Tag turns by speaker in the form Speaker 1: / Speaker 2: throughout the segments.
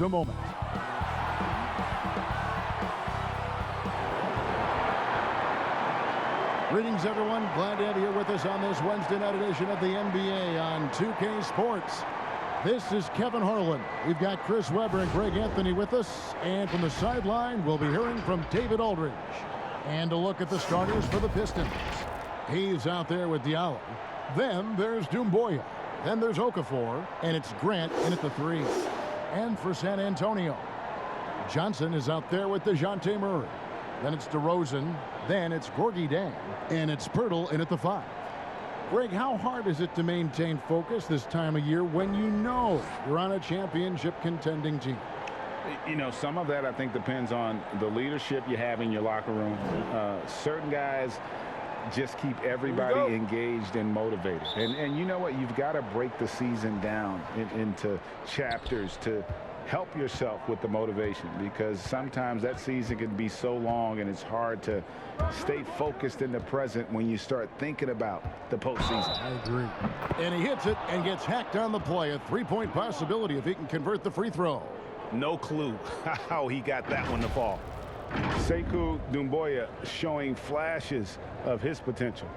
Speaker 1: just a moment. Greetings, everyone. Glad to have you with us on this Wednesday night edition of the NBA on 2K Sports. This is Kevin Harlan. We've got Chris Webber and Greg Anthony with us. And from the sideline, we'll be hearing from David Aldridge. And a look at the starters for the Pistons. He's out there with Diallo. Then there's Doumbouya. Then there's Okafor. And it's Grant in at the 3. And for San Antonio, Johnson is out there with DeJounte Murray. Then it's DeRozan. Then it's Gorgie Dan. And it's Pirtle in at the 5. Greg, how hard is it to maintain focus this time of year when you know you're on a championship contending team?
Speaker 2: You know, some of that I think depends on the leadership you have in your locker room. Certain guys just keep everybody engaged and motivated. And you know what? You've got to break the season down into chapters to help yourself with the motivation, because sometimes that season can be so long and it's hard to stay focused in the present when you start thinking about the postseason.
Speaker 1: I agree. And he hits it and gets hacked on the play. A three-point possibility if he can convert the free throw.
Speaker 2: No clue how he got that one to fall. Sekou Doumbouya showing flashes of his potential.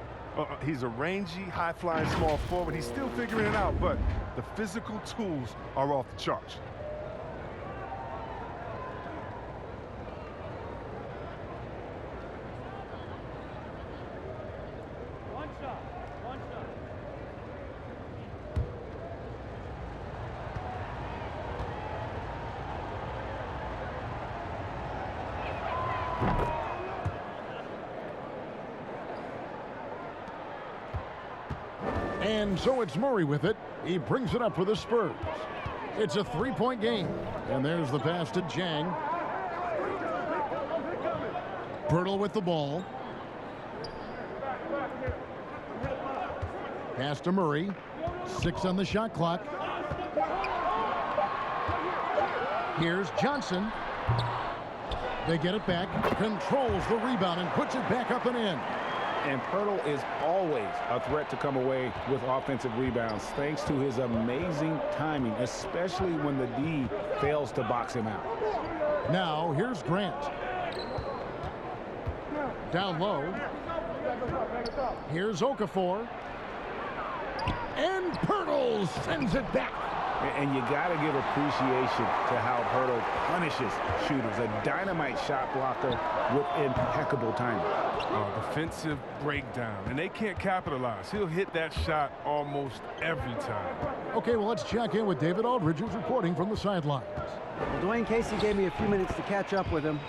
Speaker 3: He's a rangy, high-flying small forward. He's still figuring it out, but the physical tools are off the charts.
Speaker 1: And so it's Murray with it. He brings it up for the Spurs. It's a three-point game. And there's the pass to Jang. Pirtle with the ball. Pass to Murray. 6 on the shot clock. Here's Johnson. They get it back. Controls the rebound and puts it back up and in.
Speaker 2: And Pirtle is always a threat to come away with offensive rebounds thanks to his amazing timing, especially when the D fails to box him out.
Speaker 1: Now, here's Grant. Down low. Here's Okafor. And Pirtle sends it back.
Speaker 2: And you got to give appreciation to how Pirtle punishes shooters. A dynamite shot blocker with impeccable timing.
Speaker 3: Defensive breakdown, and they can't capitalize. He'll hit that shot almost every time.
Speaker 1: Okay, well, let's check in with David Aldridge, who's reporting from the sidelines.
Speaker 4: Well, Dwayne Casey gave me a few minutes to catch up with him.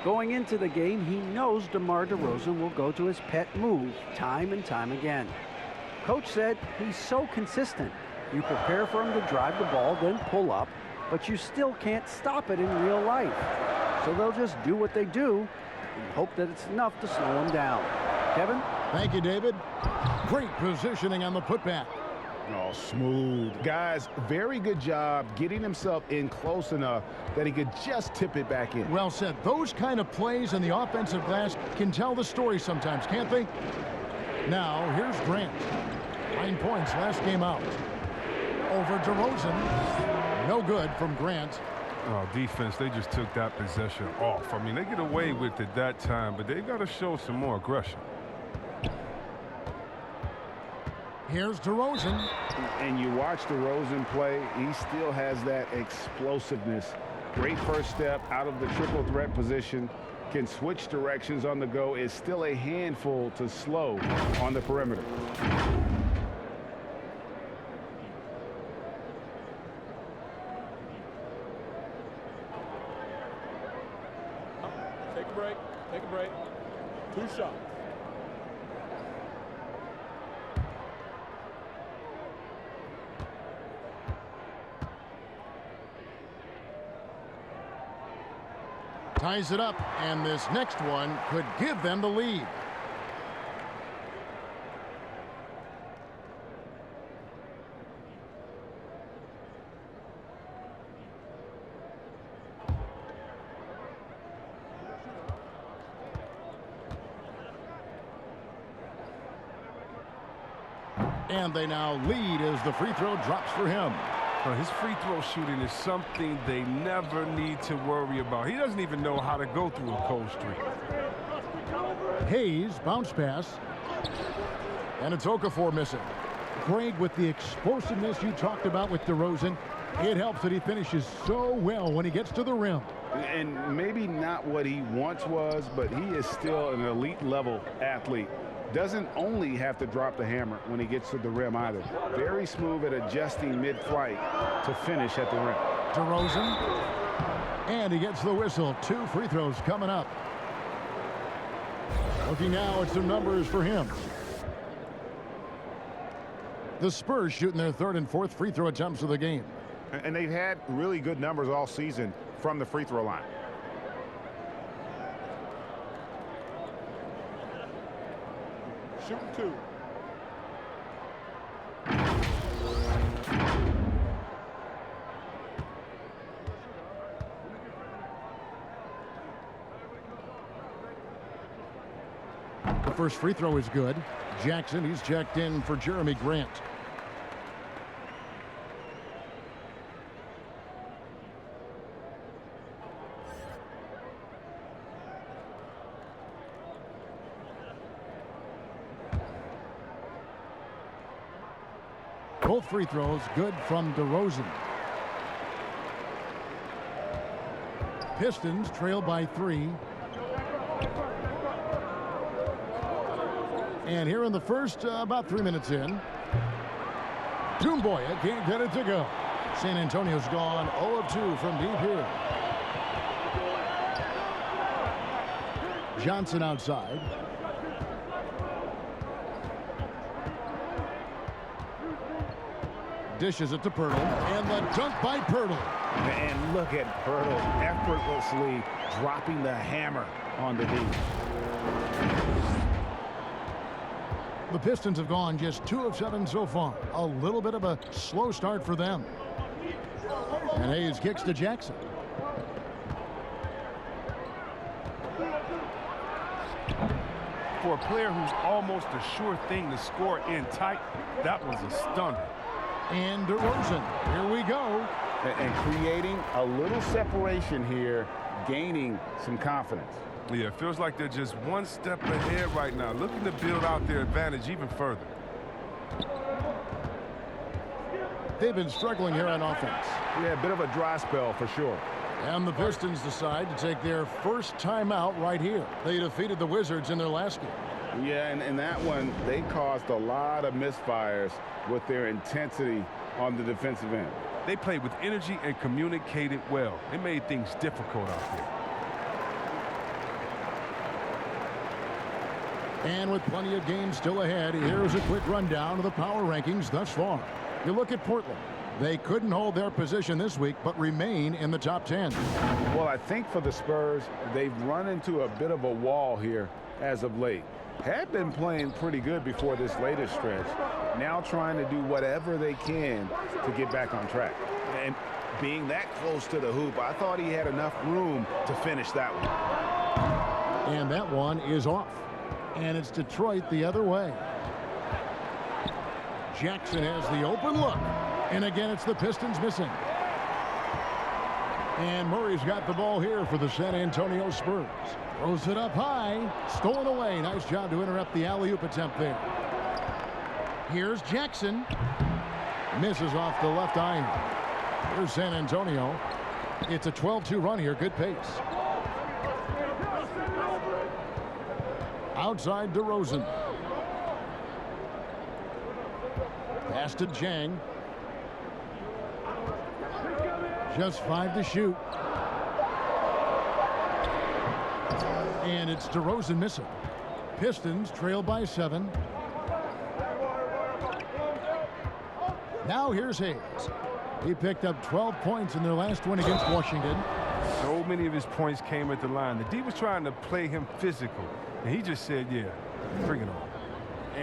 Speaker 4: Going into the game, he knows DeMar DeRozan will go to his pet move time and time again. Coach said he's so consistent. You prepare for him to drive the ball, then pull up, but you still can't stop it in real life. So they'll just do what they do and hope that it's enough to slow him down. Kevin?
Speaker 1: Thank you, David. Great positioning on the putback.
Speaker 2: Oh, smooth. Guys, very good job getting himself in close enough that he could just tip it back in.
Speaker 1: Well said. Those kind of plays in the offensive glass can tell the story sometimes, can't they? Now, here's Grant. 9 points last game out. Over DeRozan. No good from Grant.
Speaker 3: Oh, defense, they just took that possession off. I mean, they get away with it that time, but they got to show some more aggression.
Speaker 1: Here's DeRozan.
Speaker 2: And you watch DeRozan play, he still has that explosiveness. Great first step out of the triple threat position. Can switch directions on the go. Is still a handful to slow on the perimeter.
Speaker 5: Take a break. Take a break. 2 shots.
Speaker 1: Ties it up, and this next one could give them the lead. And they now lead as the free throw drops for him.
Speaker 3: His free throw shooting is something they never need to worry about. He doesn't even know how to go through a cold streak.
Speaker 1: Hayes, bounce pass. And it's Okafor missing. Greg, with the explosiveness you talked about with DeRozan, it helps that he finishes so well when he gets to the rim.
Speaker 2: And maybe not what he once was, but he is still an elite level athlete. Doesn't only have to drop the hammer when he gets to the rim either. Very smooth at adjusting mid-flight to finish at the rim.
Speaker 1: DeRozan. And he gets the whistle. 2 free throws coming up. Looking now at some numbers for him. The Spurs shooting their 3rd and 4th free throw attempts of the game.
Speaker 6: And they've had really good numbers all season from the free throw line.
Speaker 5: Shooting 2.
Speaker 1: The first free throw is good. Jackson, he's checked in for Jeremy Grant. Both free throws good from DeRozan. Pistons trail by 3. And here in the first, about 3 minutes in, Toomboya can't get it to go. San Antonio's gone 0 of 2 from deep here. Johnson outside. Dishes it to Pirtle, and the dunk by Pirtle.
Speaker 2: And look at Pirtle effortlessly dropping the hammer on the D.
Speaker 1: The Pistons have gone just 2 of 7 so far. A little bit of a slow start for them. And Hayes kicks to Jackson.
Speaker 3: For a player who's almost a sure thing to score in tight, that was a stunner.
Speaker 1: And DeRozan, here we go.
Speaker 2: And creating a little separation here, gaining some confidence.
Speaker 3: Yeah, it feels like they're just one step ahead right now, looking to build out their advantage even further.
Speaker 1: They've been struggling here on offense.
Speaker 2: Yeah, a bit of a dry spell for sure.
Speaker 1: And the Pistons decide to take their first timeout right here. They defeated the Wizards in their last game.
Speaker 2: Yeah, and in that one, they caused a lot of misfires with their intensity on the defensive end.
Speaker 3: They played with energy and communicated well. It made things difficult out there.
Speaker 1: And with plenty of games still ahead, here's a quick rundown of the power rankings thus far. You look at Portland. They couldn't hold their position this week, but remain in the top 10.
Speaker 2: Well, I think for the Spurs, they've run into a bit of a wall here as of late. Had been playing pretty good before this latest stretch. Now trying to do whatever they can to get back on track. And being that close to the hoop, I thought he had enough room to finish that one.
Speaker 1: And that one is off. And it's Detroit the other way. Jackson has the open look. And again, it's the Pistons missing. And Murray's got the ball here for the San Antonio Spurs. Throws it up high. Stolen away. Nice job to interrupt the alley-oop attempt there. Here's Jackson. Misses off the left iron. Here's San Antonio. It's a 12-2 run here. Good pace. Outside DeRozan. Pass to Jang. Just 5 to shoot. And it's DeRozan missing. Pistons trail by 7. Now here's Hayes. He picked up 12 points in their last win against Washington.
Speaker 3: So many of his points came at the line. The D was trying to play him physical, and he just said, yeah, bring it on.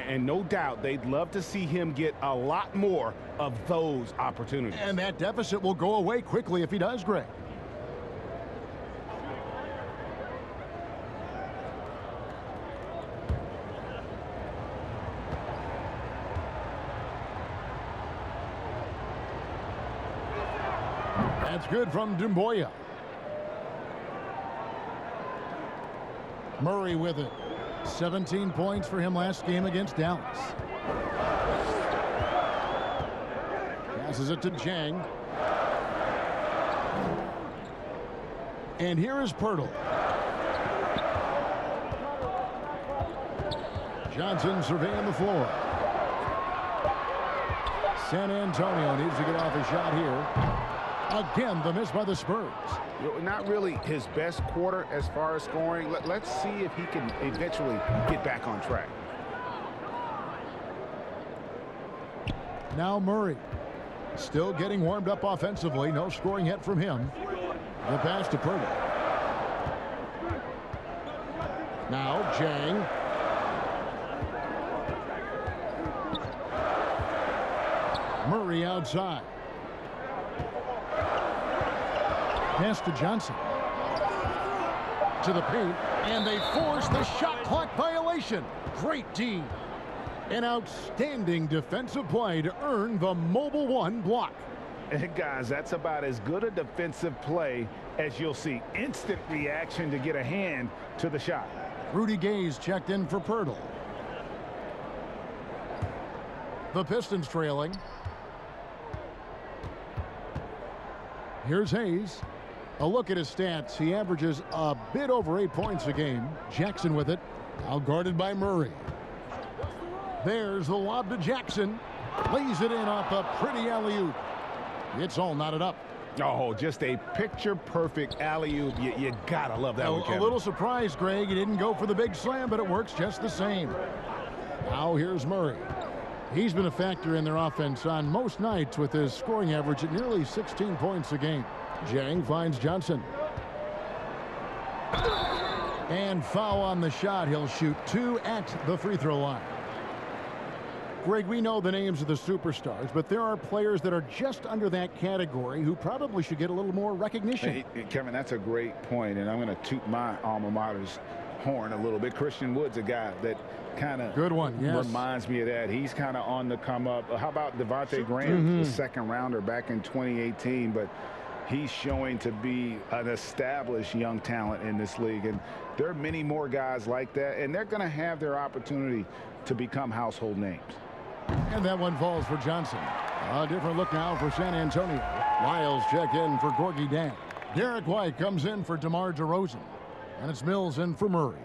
Speaker 2: And no doubt they'd love to see him get a lot more of those opportunities.
Speaker 1: And that deficit will go away quickly if he does, Greg. That's good from Dumboya. Murray with it. 17 points for him last game against Dallas. Passes it to Jang. And here is Pirtle. Johnson surveying the floor. San Antonio needs to get off a shot here. Again, the miss by the Spurs.
Speaker 6: Not really his best quarter as far as scoring. Let's see if he can eventually get back on track.
Speaker 1: Now Murray. Still getting warmed up offensively. No scoring yet from him. The pass to Pirtle. Now Jang. Murray outside. Pass to Johnson. To the paint. And they force the shot clock violation. Great D. An outstanding defensive play to earn the mobile one block.
Speaker 2: And guys, that's about as good a defensive play as you'll see. Instant reaction to get a hand to the shot.
Speaker 1: Rudy Gay's checked in for Pirtle. The Pistons trailing. Here's Hayes. A look at his stats. He averages a bit over 8 points a game. Jackson with it. Now guarded by Murray. There's the lob to Jackson. Lays it in off a pretty alley-oop. It's all knotted up.
Speaker 2: Oh, just a picture-perfect alley-oop. You gotta love that one, Kevin.
Speaker 1: A little surprised, Greg. He didn't go for the big slam, but it works just the same. Now here's Murray. He's been a factor in their offense on most nights with his scoring average at nearly 16 points a game. Jang finds Johnson. And foul on the shot. He'll shoot 2 at the free throw line. Greg, we know the names of the superstars, but there are players that are just under that category who probably should get a little more recognition.
Speaker 2: Hey, Kevin, that's a great point, and I'm going to toot my alma mater's horn a little bit. Christian Wood's a guy that kind of reminds me of that. He's kind of on the come up. How about Devontae Graham, the second rounder back in 2018, but he's showing to be an established young talent in this league, and there are many more guys like that, and they're going to have their opportunity to become household names.
Speaker 1: And that one falls for Johnson. A different look now for San Antonio. Lyles check in for Gorgie Dan. Derek White comes in for DeMar DeRozan. And it's Mills in for Murray.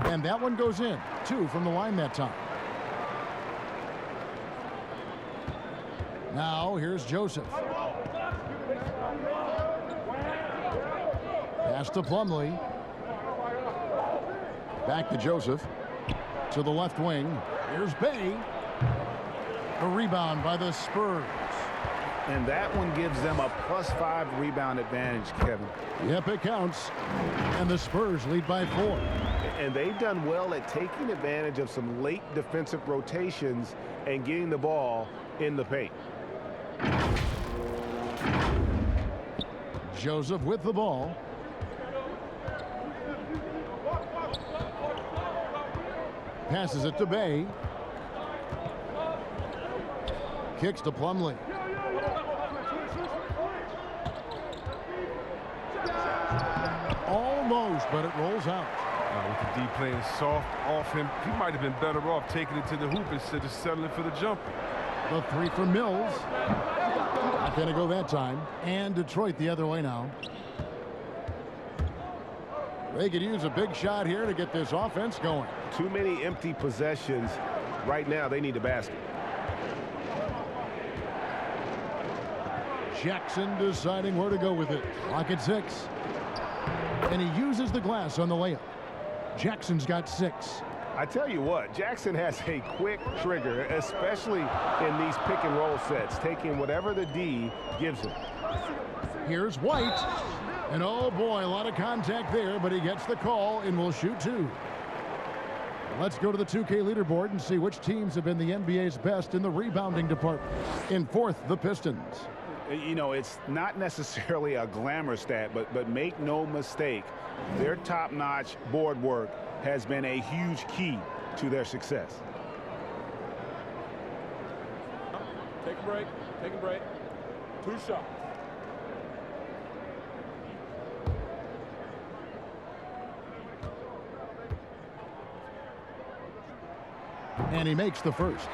Speaker 1: And that one goes in. 2 from the line that time. Now here's Joseph. Pass to Plumlee. Back to Joseph. To the left wing. Here's Bay. A rebound by the Spurs.
Speaker 6: And that one gives them a +5 rebound advantage, Kevin.
Speaker 1: Yep, it counts. And the Spurs lead by 4.
Speaker 6: And they've done well at taking advantage of some late defensive rotations and getting the ball in the paint.
Speaker 1: Joseph with the ball. Passes it to Bay. Kicks to Plumlee. Almost, but it rolls out.
Speaker 3: With the D playing soft off him, he might have been better off taking it to the hoop instead of settling for the jumper.
Speaker 1: The 3 for Mills. Not going to go that time. And Detroit the other way now. They could use a big shot here to get this offense going.
Speaker 6: Too many empty possessions. Right now, they need a basket.
Speaker 1: Jackson deciding where to go with it. Clock at 6. And he uses the glass on the layup. Jackson's got 6.
Speaker 6: I tell you what, Jackson has a quick trigger, especially in these pick and roll sets, taking whatever the D gives him.
Speaker 1: Here's White. And oh boy, a lot of contact there, but he gets the call and will shoot 2. Let's go to the 2K leaderboard and see which teams have been the NBA's best in the rebounding department. In 4th, the Pistons.
Speaker 2: You know, it's not necessarily a glamour stat, but make no mistake, their top-notch board work has been a huge key to their success.
Speaker 5: Take a break. Take a break. 2 shots.
Speaker 1: And he makes the first.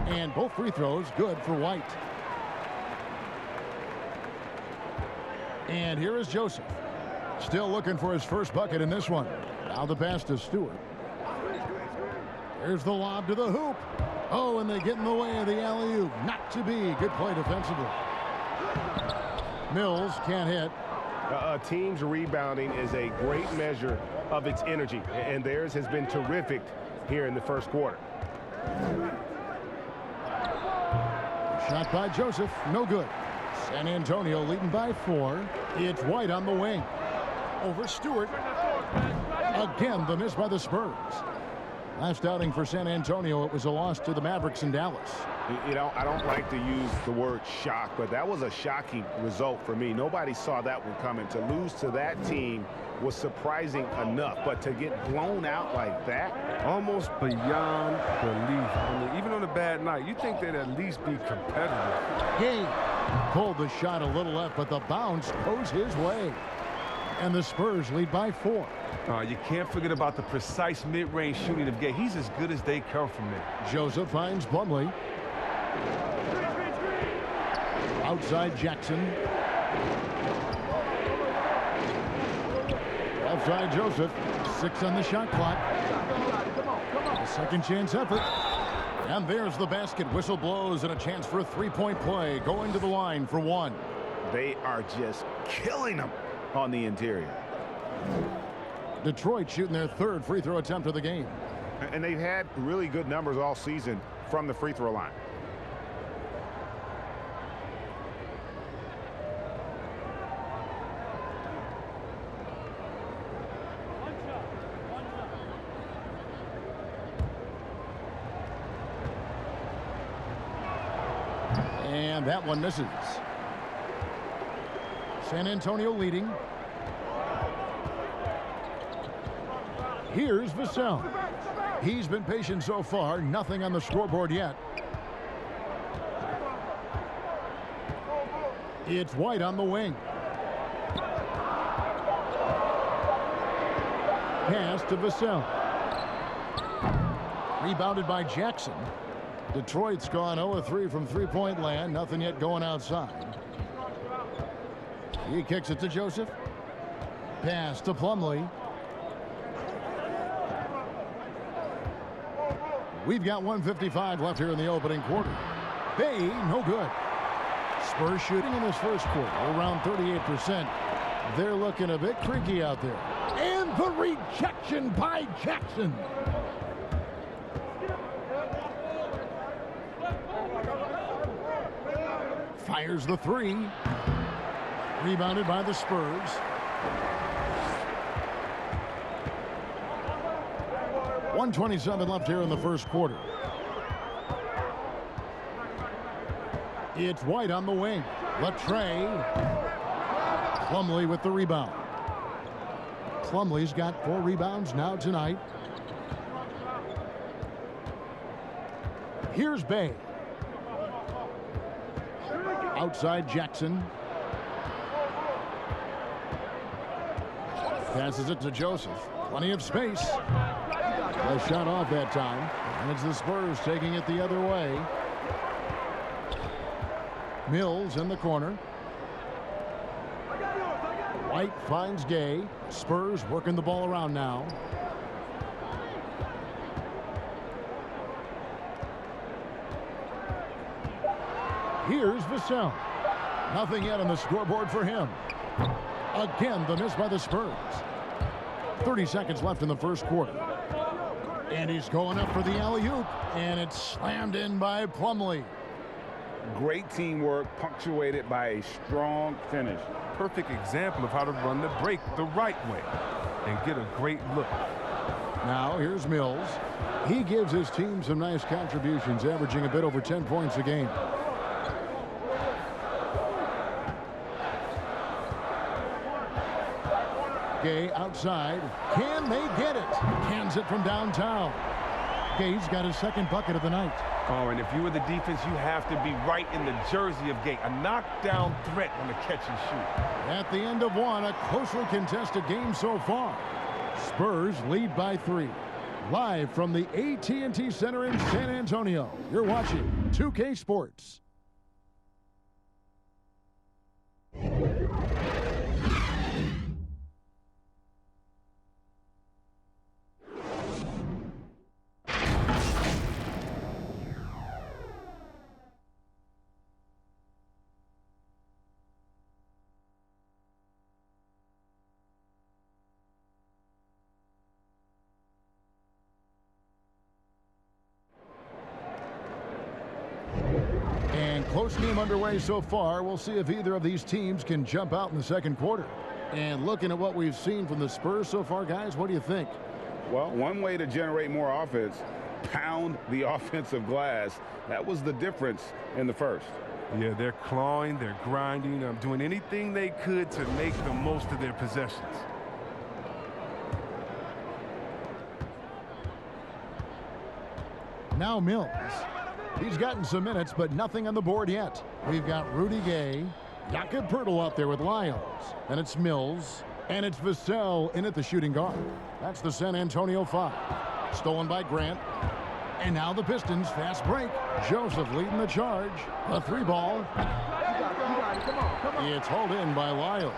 Speaker 1: And both free throws good for White. And here is Joseph. Still looking for his first bucket in this one. Now the pass to Stewart. There's the lob to the hoop. Oh, and they get in the way of the alley-oop. Not to be. Good play defensively. Mills can't hit.
Speaker 6: A team's rebounding is a great measure of its energy, and theirs has been terrific here in the first quarter.
Speaker 1: Shot by Joseph, no good. San Antonio leading by 4. It's White on the wing. Over Stewart. Again, the miss by the Spurs. Last outing for San Antonio, it was a loss to the Mavericks in Dallas.
Speaker 6: You know, I don't like to use the word shock, but that was a shocking result for me. Nobody saw that one coming. To lose to that team was surprising enough, but to get blown out like that,
Speaker 3: Almost beyond belief. I mean, even on a bad night, you think they'd at least be competitive.
Speaker 1: He pulled the shot a little left, but the bounce goes his way. And the Spurs lead by 4.
Speaker 3: You can't forget about the precise mid-range shooting of Gay. He's as good as they come from there.
Speaker 1: Joseph finds Plumlee. Outside Jackson. Outside Joseph. 6 on the shot clock. A second chance effort. And there's the basket. Whistle blows and a chance for a three-point play. Going to the line for 1.
Speaker 2: They are just killing them on the interior.
Speaker 1: Detroit shooting their 3rd free throw attempt of the game.
Speaker 2: And they've had really good numbers all season from the free throw line.
Speaker 1: And that one misses. San Antonio leading. Here's Vassell. He's been patient so far. Nothing on the scoreboard yet. It's White on the wing. Pass to Vassell. Rebounded by Jackson. Detroit's gone 0-3 from three-point land. Nothing yet going outside. He kicks it to Joseph. Pass to Plumlee. We've got 1:55 left here in the opening quarter. Bay, no good. Spurs shooting in this first quarter around 38%. They're looking a bit creaky out there. And the rejection by Jackson. Fires the 3. Rebounded by the Spurs. .127 left here in the first quarter. It's White on the wing. Latrey. Plumlee with the rebound. Plumlee's got 4 rebounds now tonight. Here's Bay. Outside Jackson. Passes it to Joseph. Plenty of space. A shot off that time. And it's the Spurs taking it the other way. Mills in the corner. White finds Gay. Spurs working the ball around now. Here's Vassell. Nothing yet on the scoreboard for him. Again, the miss by the Spurs. 30 seconds left in the first quarter. And he's going up for the alley-oop, and it's slammed in by Plumlee.
Speaker 2: Great teamwork, punctuated by a strong finish.
Speaker 3: Perfect example of how to run the break the right way and get a great look.
Speaker 1: Now here's Mills. He gives his team some nice contributions, averaging a bit over 10 points a game. Gay outside. Can they get it? Cans it from downtown. Gay's got his second bucket of the night.
Speaker 3: Oh, and if you were the defense, you have to be right in the jersey of Gay. A knockdown threat on the catch and shoot.
Speaker 1: At the end of one, a closely contested game so far. Spurs lead by 3. Live from the AT&TCenter in San Antonio, you're watching 2K Sports. Close game underway so far. We'll see if either of these teams can jump out in the second quarter. And looking at what we've seen from the Spurs so far, guys, what do you think?
Speaker 2: Well, one way to generate more offense, pound the offensive glass. That was the difference in the first.
Speaker 3: Yeah, they're clawing, they're grinding, doing anything they could to make the most of their possessions.
Speaker 1: Now Mills. He's gotten some minutes, but nothing on the board yet. We've got Rudy Gay, Jakob Poeltl out there with Lyles. And it's Mills, and it's Vassell in at the shooting guard. That's the San Antonio 5. Stolen by Grant. And now the Pistons fast break. Joseph leading the charge. A 3-ball. It's hauled in by Lyles.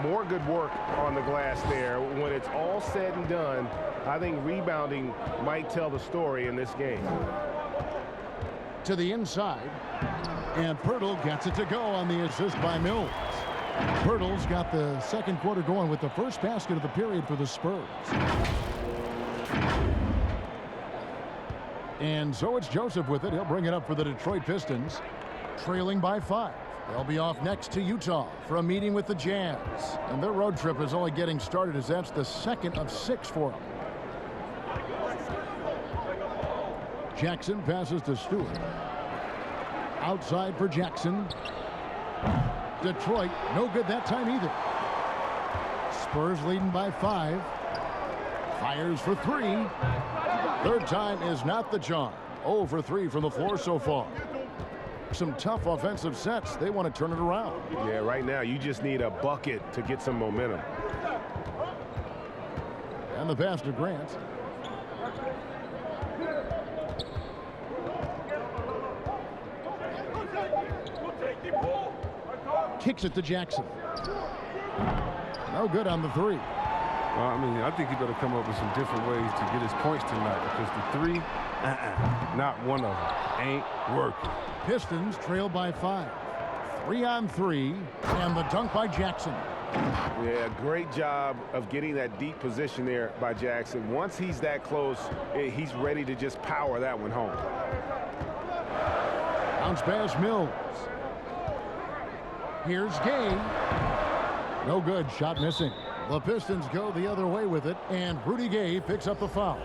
Speaker 6: More good work on the glass there. When it's all said and done, I think rebounding might tell the story in this game.
Speaker 1: To the inside, and Poeltl gets it to go on the assist by Mills. Poeltl's got the second quarter going with the first basket of the period for the Spurs. And so it's Joseph with it. He'll bring it up for the Detroit Pistons, trailing by 5. They'll be off next to Utah for a meeting with the Jazz. And their road trip is only getting started as that's the second of 6 for them. Jackson passes to Stewart. Outside for Jackson. Detroit, no good that time either. Spurs leading by 5. Fires for 3. Third time is not the charm. 0 for 3 from the floor so far. Some tough offensive sets. They want to turn it around.
Speaker 6: Yeah, right now you just need a bucket to get some momentum.
Speaker 1: And the pass to Grant. Kicks it to Jackson. No good on the 3.
Speaker 3: Well, I mean, I think he better come up with some different ways to get his points tonight, because the 3, not one of them, ain't working.
Speaker 1: Pistons trail by 5. 3-on-3, and the dunk by Jackson.
Speaker 6: Yeah, great job of getting that deep position there by Jackson. Once he's that close, he's ready to just power that one home.
Speaker 1: Bounce pass Mills. Here's Gay. No good. Shot missing. The Pistons go the other way with it, and Rudy Gay picks up the foul.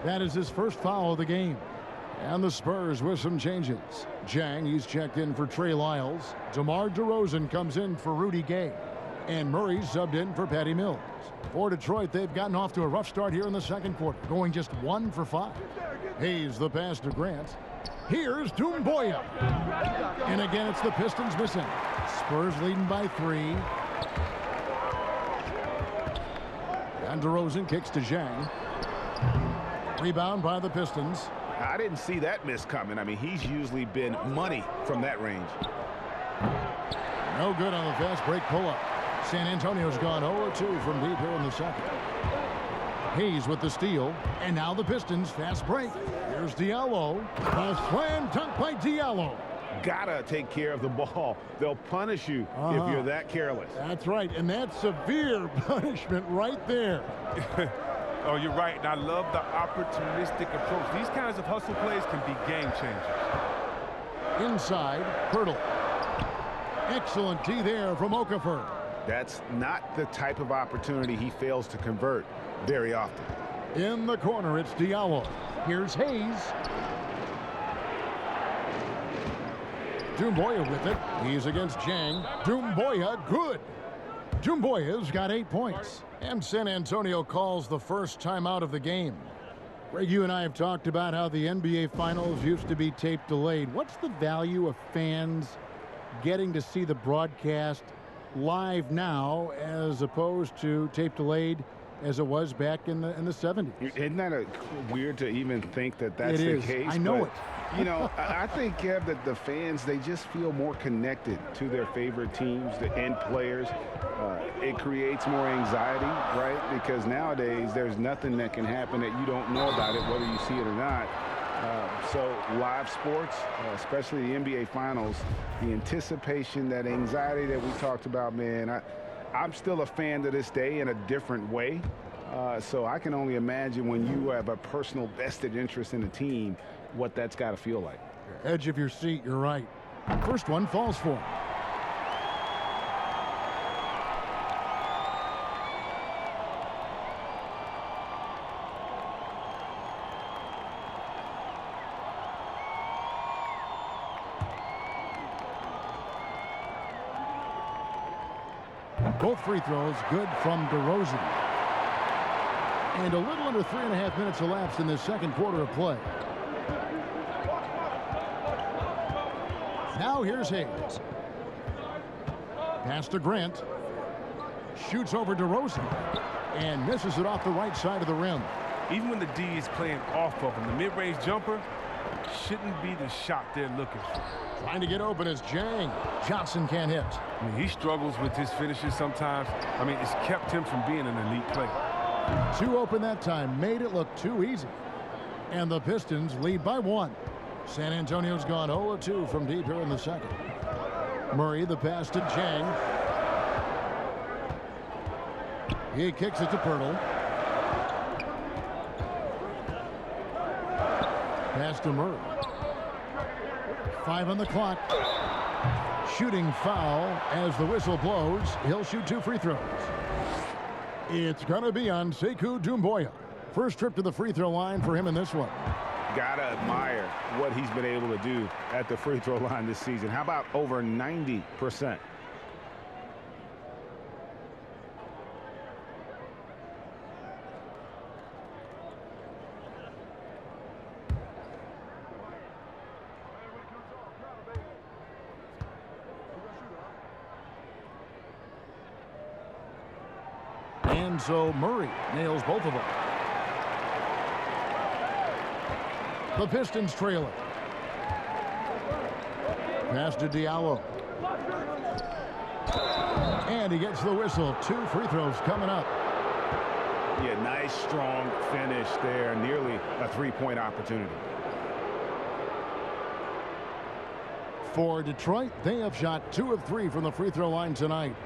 Speaker 1: That is his first foul of the game. And the Spurs with some changes. Jang, he's checked in for Trey Lyles. DeMar DeRozan comes in for Rudy Gay. And Murray subbed in for Patty Mills. For Detroit, they've gotten off to a rough start here in the second quarter, going just 1 for 5. Hayes the pass to Grant. Here's Doumbouya. And again, it's the Pistons missing. Spurs leading by 3. And DeRozan kicks to Zhang. Rebound by the Pistons.
Speaker 6: I didn't see that miss coming. I mean, he's usually been money from that range.
Speaker 1: No good on the fast break pull-up. San Antonio's gone 0-2 from deep here in the second. Hayes with the steal. And now the Pistons fast break. Here's Diallo. A slam dunk by Diallo.
Speaker 6: Gotta take care of the ball. They'll punish you if you're that careless.
Speaker 1: That's right, and that's severe punishment right there.
Speaker 3: Oh, you're right, and I love the opportunistic approach. These kinds of hustle plays can be game changers.
Speaker 1: Inside, Pirtle. Excellent D there from Okafor.
Speaker 6: That's not the type of opportunity he fails to convert very often.
Speaker 1: In the corner, it's Diallo. Here's Hayes. Doumbouya with it. He's against Jang. Doumbouya, good. Doumbouya's got 8 points. And San Antonio calls the first timeout of the game. Greg, you and I have talked about how the NBA Finals used to be tape delayed. What's the value of fans getting to see the broadcast live now as opposed to tape delayed as it was back in the 70s?
Speaker 2: Isn't that weird to even think that that's the case?
Speaker 1: I know it.
Speaker 2: You know, I think, Kev, that the fans, they just feel more connected to their favorite teams and players. It creates more anxiety, right? Because nowadays there's nothing that can happen that you don't know about it, whether you see it or not. So live sports, especially the NBA Finals, the anticipation, that anxiety that we talked about, man, I'm still a fan to this day in a different way. So I can only imagine when you have a personal vested interest in a team, what that's got to feel like.
Speaker 1: Edge of your seat, you're right. First one falls for him. Both free throws good from DeRozan. And a little under 3.5 minutes elapsed in this second quarter of play. Now here's Hayes. Pass to Grant. Shoots over DeRozan. And misses it off the right side of the rim.
Speaker 3: Even when the D is playing off of him, the mid-range jumper shouldn't be the shot they're looking for.
Speaker 1: Trying to get open is Jang. Johnson can't hit.
Speaker 3: I mean, he struggles with his finishes sometimes. I mean, it's kept him from being an elite player.
Speaker 1: Too open that time. Made it look too easy. And the Pistons lead by 1. San Antonio's gone 0-2 from deep here in the second. Murray, the pass to Jang. He kicks it to Pirtle. Pass to Murray. 5 on the clock. Shooting foul as the whistle blows. He'll shoot 2 free throws. It's going to be on Sekou Doumbouya. First trip to the free throw line for him in this one.
Speaker 6: Gotta admire what he's been able to do at the free throw line this season. How about over 90%?
Speaker 1: And so Murray nails both of them. The Pistons trail it. Pass to Diallo. And he gets the whistle. 2 free throws coming up.
Speaker 6: Yeah, nice, strong finish there. Nearly a 3-point opportunity.
Speaker 1: For Detroit, they have shot 2 of 3 from the free throw line tonight.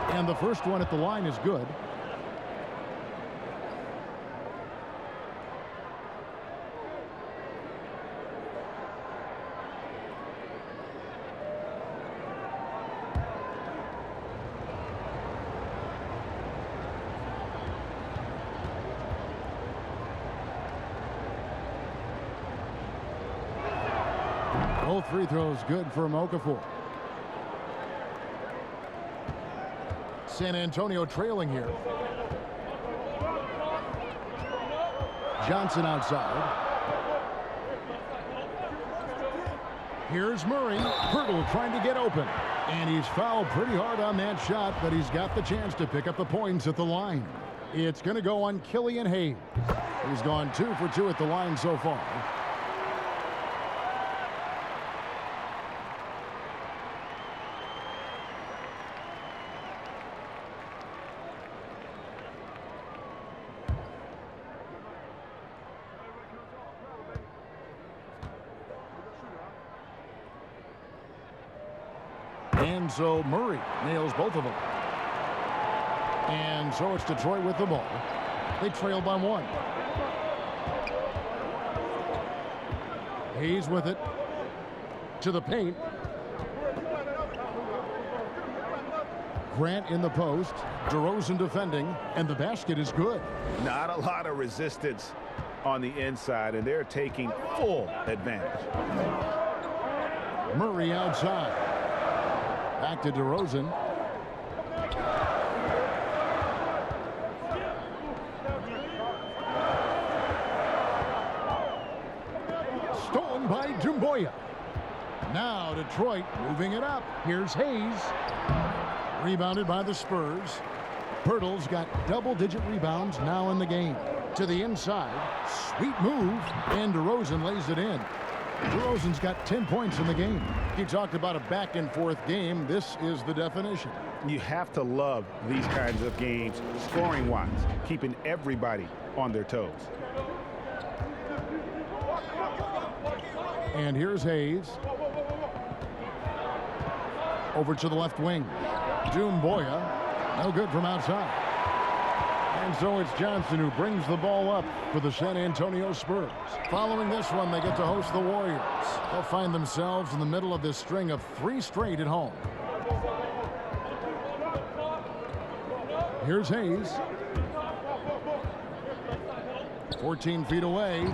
Speaker 1: And the first one at the line is good. Both free throws good for Okafor. San Antonio trailing here. Johnson outside. Here's Murray. Pirtle trying to get open. And he's fouled pretty hard on that shot, but he's got the chance to pick up the points at the line. It's going to go on Killian Hayes. He's gone 2 for 2 at the line so far. And so Murray nails both of them. And so it's Detroit with the ball. They trail by 1. Hayes with it to the paint. Grant in the post. DeRozan defending, and the basket is good.
Speaker 6: Not a lot of resistance on the inside, and they're taking full advantage.
Speaker 1: Murray outside. Back to DeRozan. Stolen by Doumbouya. Now Detroit moving it up. Here's Hayes. Rebounded by the Spurs. Pirtle's got double-digit rebounds now in the game. To the inside. Sweet move. And DeRozan lays it in. DeRozan's got 10 points in the game. You talked about a back-and-forth game. This is the definition.
Speaker 6: You have to love these kinds of games, scoring-wise, keeping everybody on their toes.
Speaker 1: And here's Hayes. Over to the left wing. Doumbouya, no good from outside. And so it's Johnson who brings the ball up for the San Antonio Spurs. Following this one, they get to host the Warriors. They'll find themselves in the middle of this string of 3 straight at home. Here's Hayes. 14 feet away.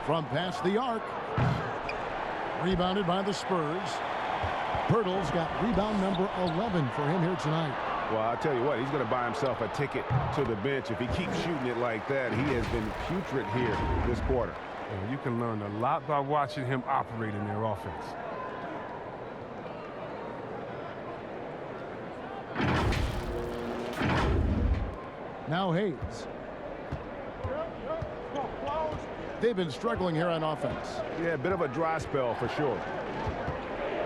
Speaker 1: From past the arc. Rebounded by the Spurs. Pirtle's got rebound number 11 for him here tonight.
Speaker 6: Well, I'll tell you what, he's going to buy himself a ticket to the bench. If he keeps shooting it like that, he has been putrid here this quarter.
Speaker 3: And you can learn a lot by watching him operate in their offense.
Speaker 1: Now Hayes. They've been struggling here on offense.
Speaker 6: Yeah, a bit of a dry spell for sure.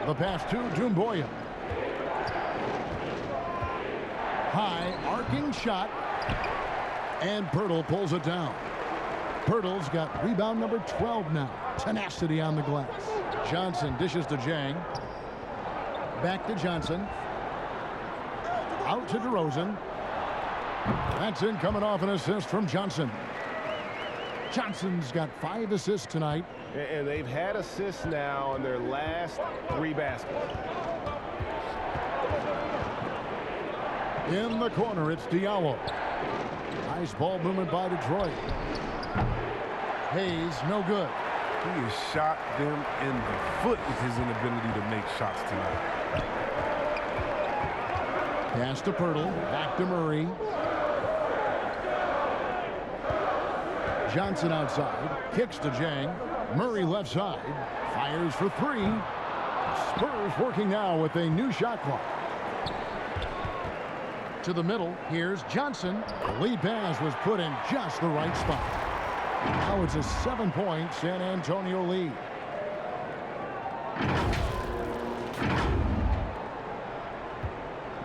Speaker 1: The pass to Doumbouya. High arcing shot. And Pirtle pulls it down. Pirtle's got rebound number 12 now. Tenacity on the glass. Johnson dishes to Jang. Back to Johnson. Out to DeRozan. That's in, coming off an assist from Johnson. Johnson's got 5 assists tonight.
Speaker 6: And they've had assists now on their last 3 baskets.
Speaker 1: In the corner, it's Diallo. Nice ball movement by Detroit. Hayes, no good.
Speaker 3: He has shot them in the foot with his inability to make shots tonight.
Speaker 1: Pass to Pirtle, back to Murray. Johnson outside, kicks to Jang. Murray left side, fires for 3. Spurs working now with a new shot clock. To the middle, here's Johnson. The lead pass was put in just the right spot. Now it's a 7-point San Antonio lead.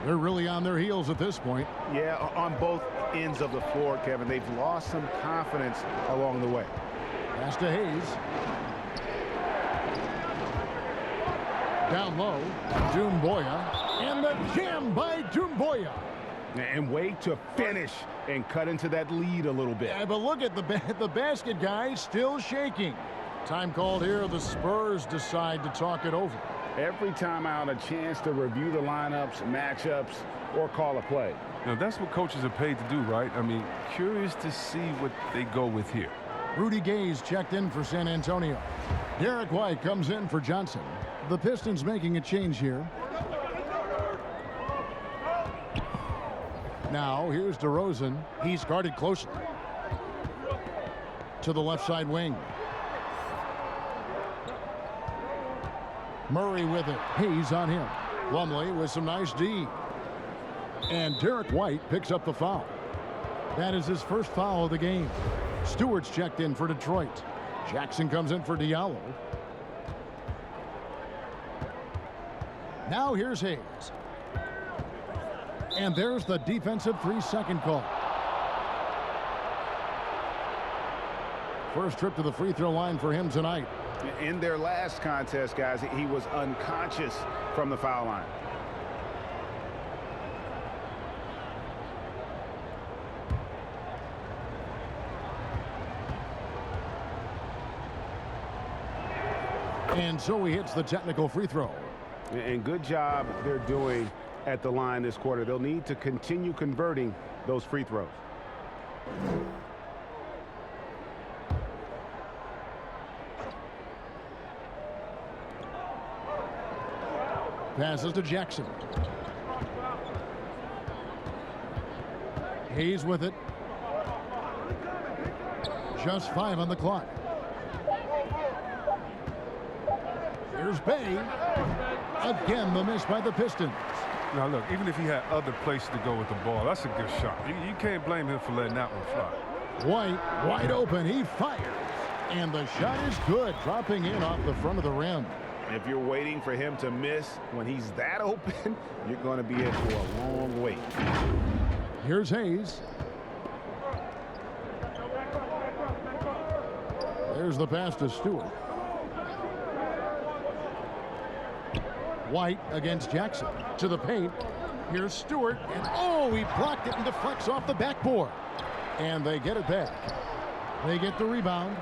Speaker 1: They're really on their heels at this point.
Speaker 6: Yeah, on both ends of the floor, Kevin. They've lost some confidence along the way.
Speaker 1: Pass to Hayes. Down low, Doumbouya. And the jam by Doumbouya.
Speaker 6: And way to finish and cut into that lead a little bit.
Speaker 1: Yeah, but look at the basket guy still shaking. Time called here. The Spurs decide to talk it over.
Speaker 2: Every time out, a chance to review the lineups, matchups, or call a play.
Speaker 3: Now, that's what coaches are paid to do, right? I mean, curious to see what they go with here.
Speaker 1: Rudy Gay's checked in for San Antonio. Derek White comes in for Johnson. The Pistons making a change here. Now, here's DeRozan. He's guarded closely. To the left side wing. Murray with it. Hayes on him. Plumlee with some nice D. And Derek White picks up the foul. That is his first foul of the game. Stewart's checked in for Detroit. Jackson comes in for Diallo. Now here's Hayes. And there's the defensive 3-second call. first trip to the free throw line for him tonight.
Speaker 6: In their last contest, guys, he was unconscious from the foul line.
Speaker 1: And so he hits the technical free throw.
Speaker 6: And good job they're doing at the line this quarter. They'll need to continue converting those free throws.
Speaker 1: Passes to Jackson. Hayes with it. Just 5 on the clock. Here's Bay. Again, the miss by the Pistons.
Speaker 3: Now, look, even if he had other places to go with the ball, that's a good shot. You can't blame him for letting that one fly.
Speaker 1: White, wide open. He fires. And the shot is good, dropping in off the front of the rim.
Speaker 6: If you're waiting for him to miss when he's that open, you're going to be in for a long wait.
Speaker 1: Here's Hayes. There's the pass to Stewart. White against Jackson. To the paint. Here's Stewart. And oh, he blocked it and deflects off the backboard. And they get it back. They get the rebound.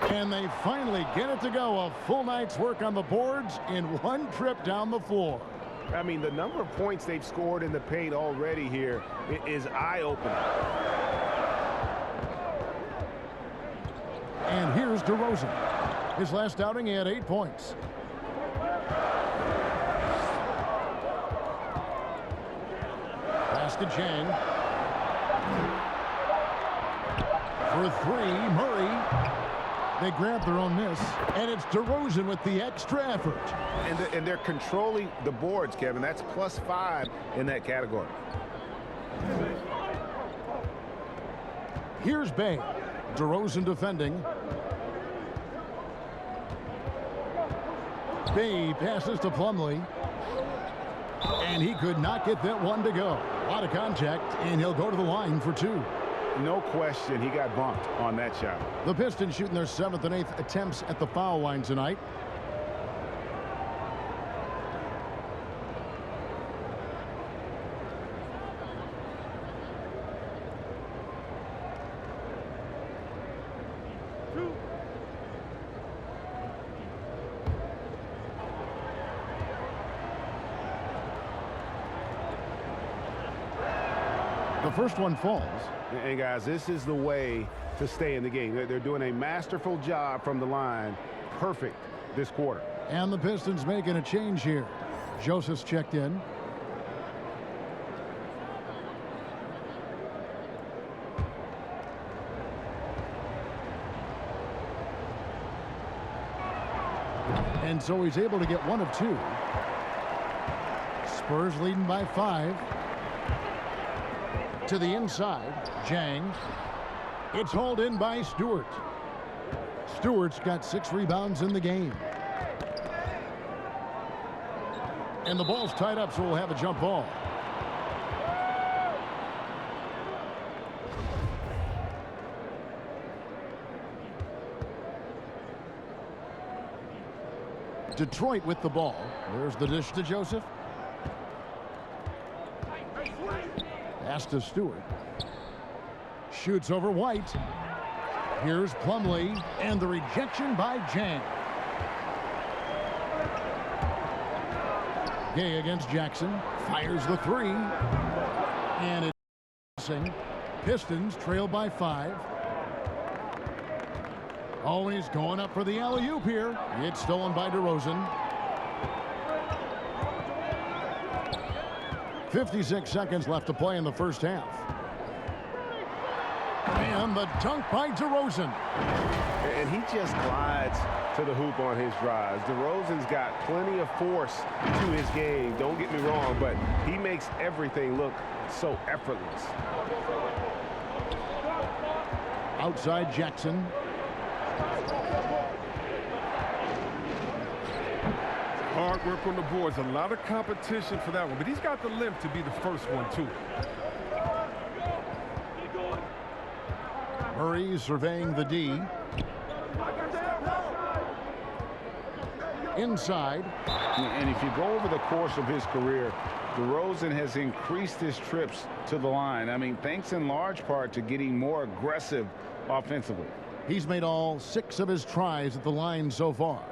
Speaker 1: And they finally get it to go. A full night's work on the boards in one trip down the floor.
Speaker 6: I mean, the number of points they've scored in the paint already here is eye-opening.
Speaker 1: And here's DeRozan. His last outing, he had 8 points. Pass to Chang. For 3, Murray. They grab their own miss, and it's DeRozan with the extra effort.
Speaker 6: And they're controlling the boards, Kevin. That's +5 in that category.
Speaker 1: Here's Bay. DeRozan defending. Bay passes to Plumlee. And he could not get that one to go. A lot of contact, and he'll go to the line for 2.
Speaker 6: No question, he got bumped on that shot.
Speaker 1: The Pistons shooting their 7th and 8th attempts at the foul line tonight. The first one falls.
Speaker 6: And guys, this is the way to stay in the game. They're doing a masterful job from the line. Perfect this quarter.
Speaker 1: And the Pistons making a change here. Joseph's checked in. And so he's able to get 1 of 2. Spurs leading by 5. To the inside, Jang. It's hauled in by Stewart. Stewart's got 6 rebounds in the game. And the ball's tied up, so we'll have a jump ball. Detroit with the ball. There's the dish to Joseph. Pass to Stewart. Shoots over White. Here's Plumlee, and the rejection by Jang. Gay against Jackson. Fires the 3. And it's Pistons trail by 5. Oh, he's going up for the alley-oop here. It's stolen by DeRozan. 56 seconds left to play in the first half. And the dunk by DeRozan.
Speaker 6: And he just glides to the hoop on his drives. DeRozan's got plenty of force to his game. Don't get me wrong, but he makes everything look so effortless.
Speaker 1: Outside Jackson.
Speaker 3: Hard work on the boards. A lot of competition for that one, but he's got the length to be the first one, too.
Speaker 1: Murray surveying the D. Inside.
Speaker 2: And if you go over the course of his career, DeRozan has increased his trips to the line. I mean, thanks in large part to getting more aggressive offensively.
Speaker 1: He's made all 6 of his tries at the line so far.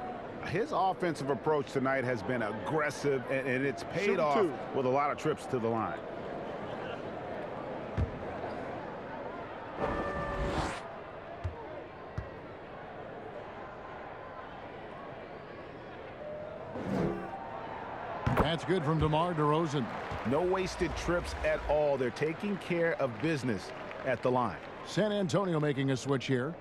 Speaker 6: His offensive approach tonight has been aggressive, and it's paid off with a lot of trips to the line.
Speaker 1: That's good from DeMar DeRozan.
Speaker 6: No wasted trips at all. They're taking care of business at the line.
Speaker 1: San Antonio making a switch here.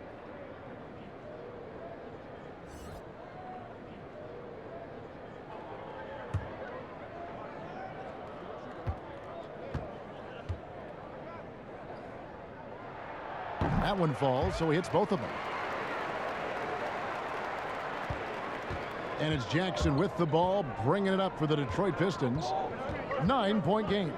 Speaker 1: That one falls, so he hits both of them. And it's Jackson with the ball, bringing it up for the Detroit Pistons. 9-point game.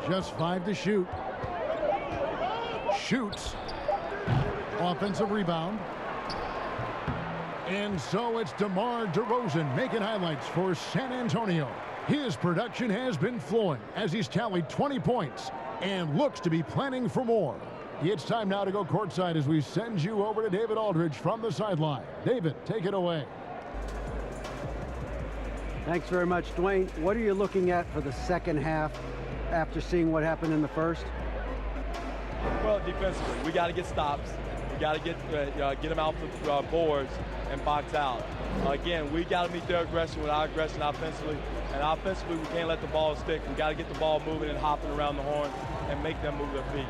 Speaker 1: Just 5 to shoot. Shoots. Offensive rebound. And so it's DeMar DeRozan making highlights for San Antonio. His production has been flowing as he's tallied 20 points and looks to be planning for more. It's time now to go courtside as we send you over to David Aldridge from the sideline. David, take it away.
Speaker 4: Thanks very much, Dwayne. What are you looking at for the second half after seeing what happened in the first?
Speaker 5: Well, defensively, we got to get stops. We got to get them out the boards and box out. Again, we got to meet their aggression with our aggression offensively. And offensively, we can't let the ball stick. We got to get the ball moving and hopping around the horn and make them move their feet.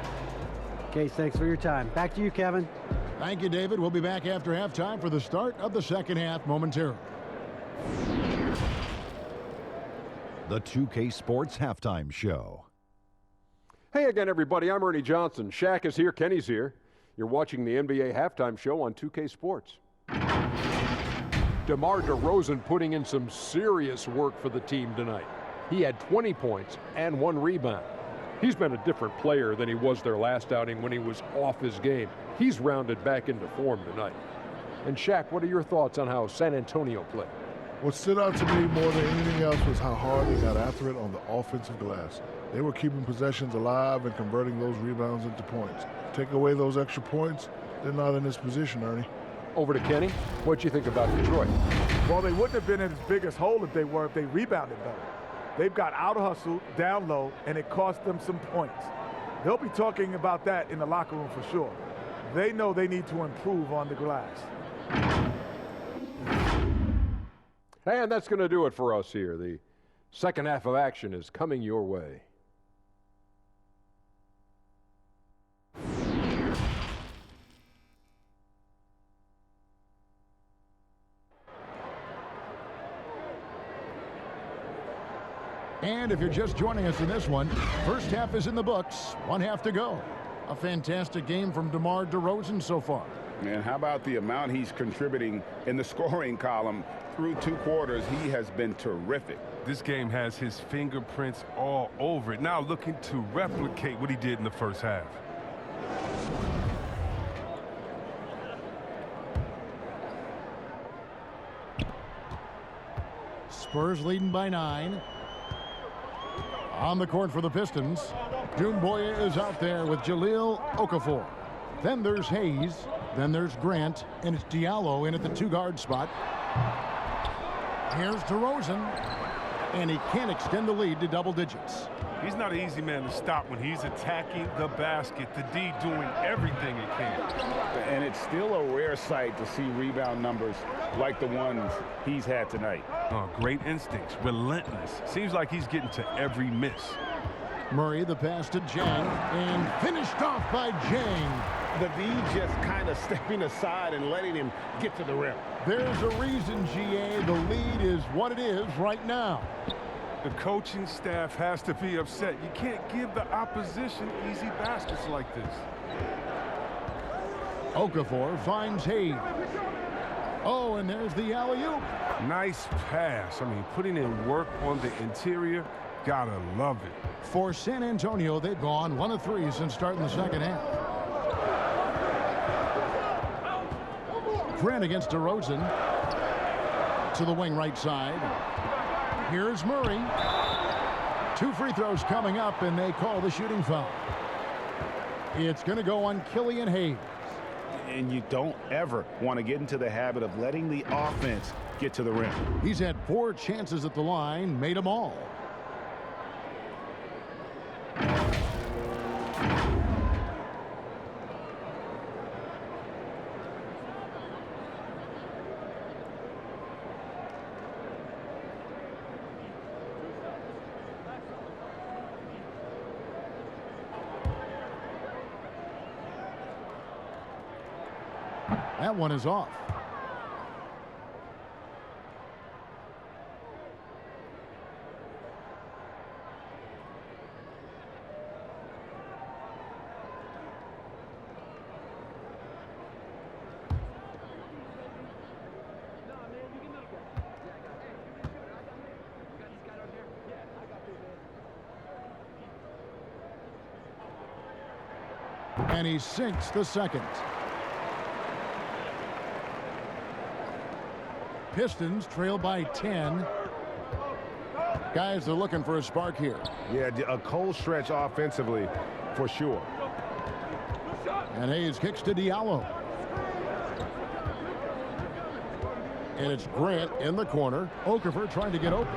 Speaker 4: Case, thanks for your time. Back to you, Kevin.
Speaker 1: Thank you, David. We'll be back after halftime for the start of the second half momentarily.
Speaker 7: The 2K Sports Halftime Show.
Speaker 8: Hey again, everybody. I'm Ernie Johnson. Shaq is here. Kenny's here. You're watching the NBA Halftime Show on 2K Sports. DeMar DeRozan putting in some serious work for the team tonight. He had 20 points and 1 rebound. He's been a different player than he was their last outing when he was off his game. He's rounded back into form tonight. And Shaq, what are your thoughts on how San Antonio played?
Speaker 9: What stood out to me more than anything else was how hard they got after it on the offensive glass. They were keeping possessions alive and converting those rebounds into points. Take away those extra points, they're not in this position, Ernie.
Speaker 8: Over to Kenny. What'd you think about Detroit?
Speaker 10: Well, they wouldn't have been in as big a hole if they rebounded better. They've got out-hustled, down low, and it cost them some points. They'll be talking about that in the locker room for sure. They know they need to improve on the glass.
Speaker 8: And that's going to do it for us here. The second half of action is coming your way.
Speaker 1: And if you're just joining us in this one, first half is in the books, 1 half to go. A fantastic game from DeMar DeRozan so far.
Speaker 2: And how about the amount he's contributing in the scoring column through 2 quarters? He has been terrific.
Speaker 3: This game has his fingerprints all over it. Now looking to replicate what he did in the first half.
Speaker 1: Spurs leading by 9. On the court for the Pistons, Doumbouya is out there with Jahlil Okafor. Then there's Hayes. Then there's Grant. And it's Diallo in at the 2-guard spot. Here's DeRozan. And he can't extend the lead to double digits.
Speaker 3: He's not an easy man to stop when he's attacking the basket. The D doing everything it can.
Speaker 2: And it's still a rare sight to see rebound numbers like the ones he's had tonight.
Speaker 3: Oh, great instincts, relentless. Seems like he's getting to every miss.
Speaker 1: Murray, the pass to Jang, and finished off by Jang.
Speaker 6: The D just kind of stepping aside and letting him get to the rim.
Speaker 1: There's a reason, GA, the lead is what it is right now.
Speaker 3: The coaching staff has to be upset. You can't give the opposition easy baskets like this.
Speaker 1: Okafor finds Hayes. Oh, and there's the alley-oop.
Speaker 3: Nice pass. I mean, putting in work on the interior. Gotta love it.
Speaker 1: For San Antonio, they've gone 1 of 3 since starting the second half. Grant against DeRozan. To the wing right side. Here's Murray. 2 free throws coming up, and they call the shooting foul. It's going to go on Killian Hayes.
Speaker 6: And you don't ever want to get into the habit of letting the offense get to the rim.
Speaker 1: He's had 4 chances at the line, made them all. That one is off. And he sinks the second. Pistons trail by 10. Guys are looking for a spark here.
Speaker 6: Yeah, a cold stretch offensively for sure.
Speaker 1: And Hayes kicks to Diallo. And it's Grant in the corner. Okafor trying to get open.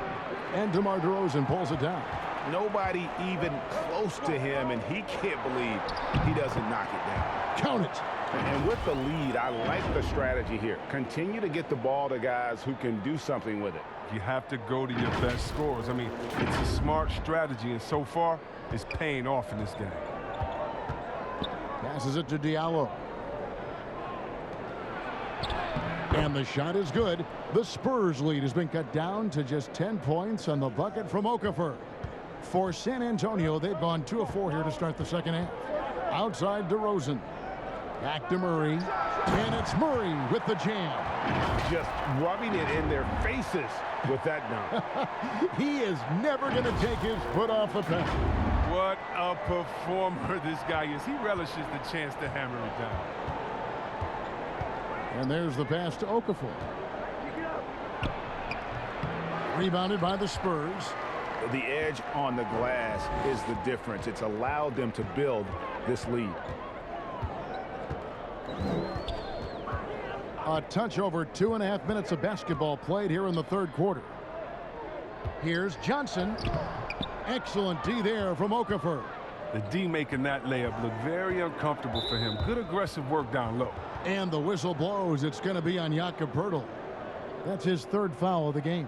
Speaker 1: And DeMar DeRozan pulls it down.
Speaker 6: Nobody even close to him, and he can't believe he doesn't knock it down.
Speaker 1: Count it.
Speaker 6: And with the lead, I like the strategy here. Continue to get the ball to guys who can do something with it.
Speaker 3: You have to go to your best scorers. I mean, it's a smart strategy, and so far, it's paying off in this game.
Speaker 1: Passes it to Diallo. And the shot is good. The Spurs lead has been cut down to just 10 points on the bucket from Okafor. For San Antonio, they've gone 2 of 4 here to start the second half. Outside DeRozan. Back to Murray. And it's Murray with the jam.
Speaker 6: Just rubbing it in their faces with that dunk.
Speaker 1: He is never going to take his foot off the pedal.
Speaker 3: What a performer this guy is. He relishes the chance to hammer it down.
Speaker 1: And there's the pass to Okafor. Rebounded by the Spurs.
Speaker 6: The edge on the glass is the difference. It's allowed them to build this lead.
Speaker 1: A touch over 2.5 minutes of basketball played here in the third quarter. Here's Johnson. Excellent D there from Okafor.
Speaker 3: The D making that layup look very uncomfortable for him. Good aggressive work down low.
Speaker 1: And the whistle blows. It's going to be on Jakob Poeltl. That's his 3rd foul of the game.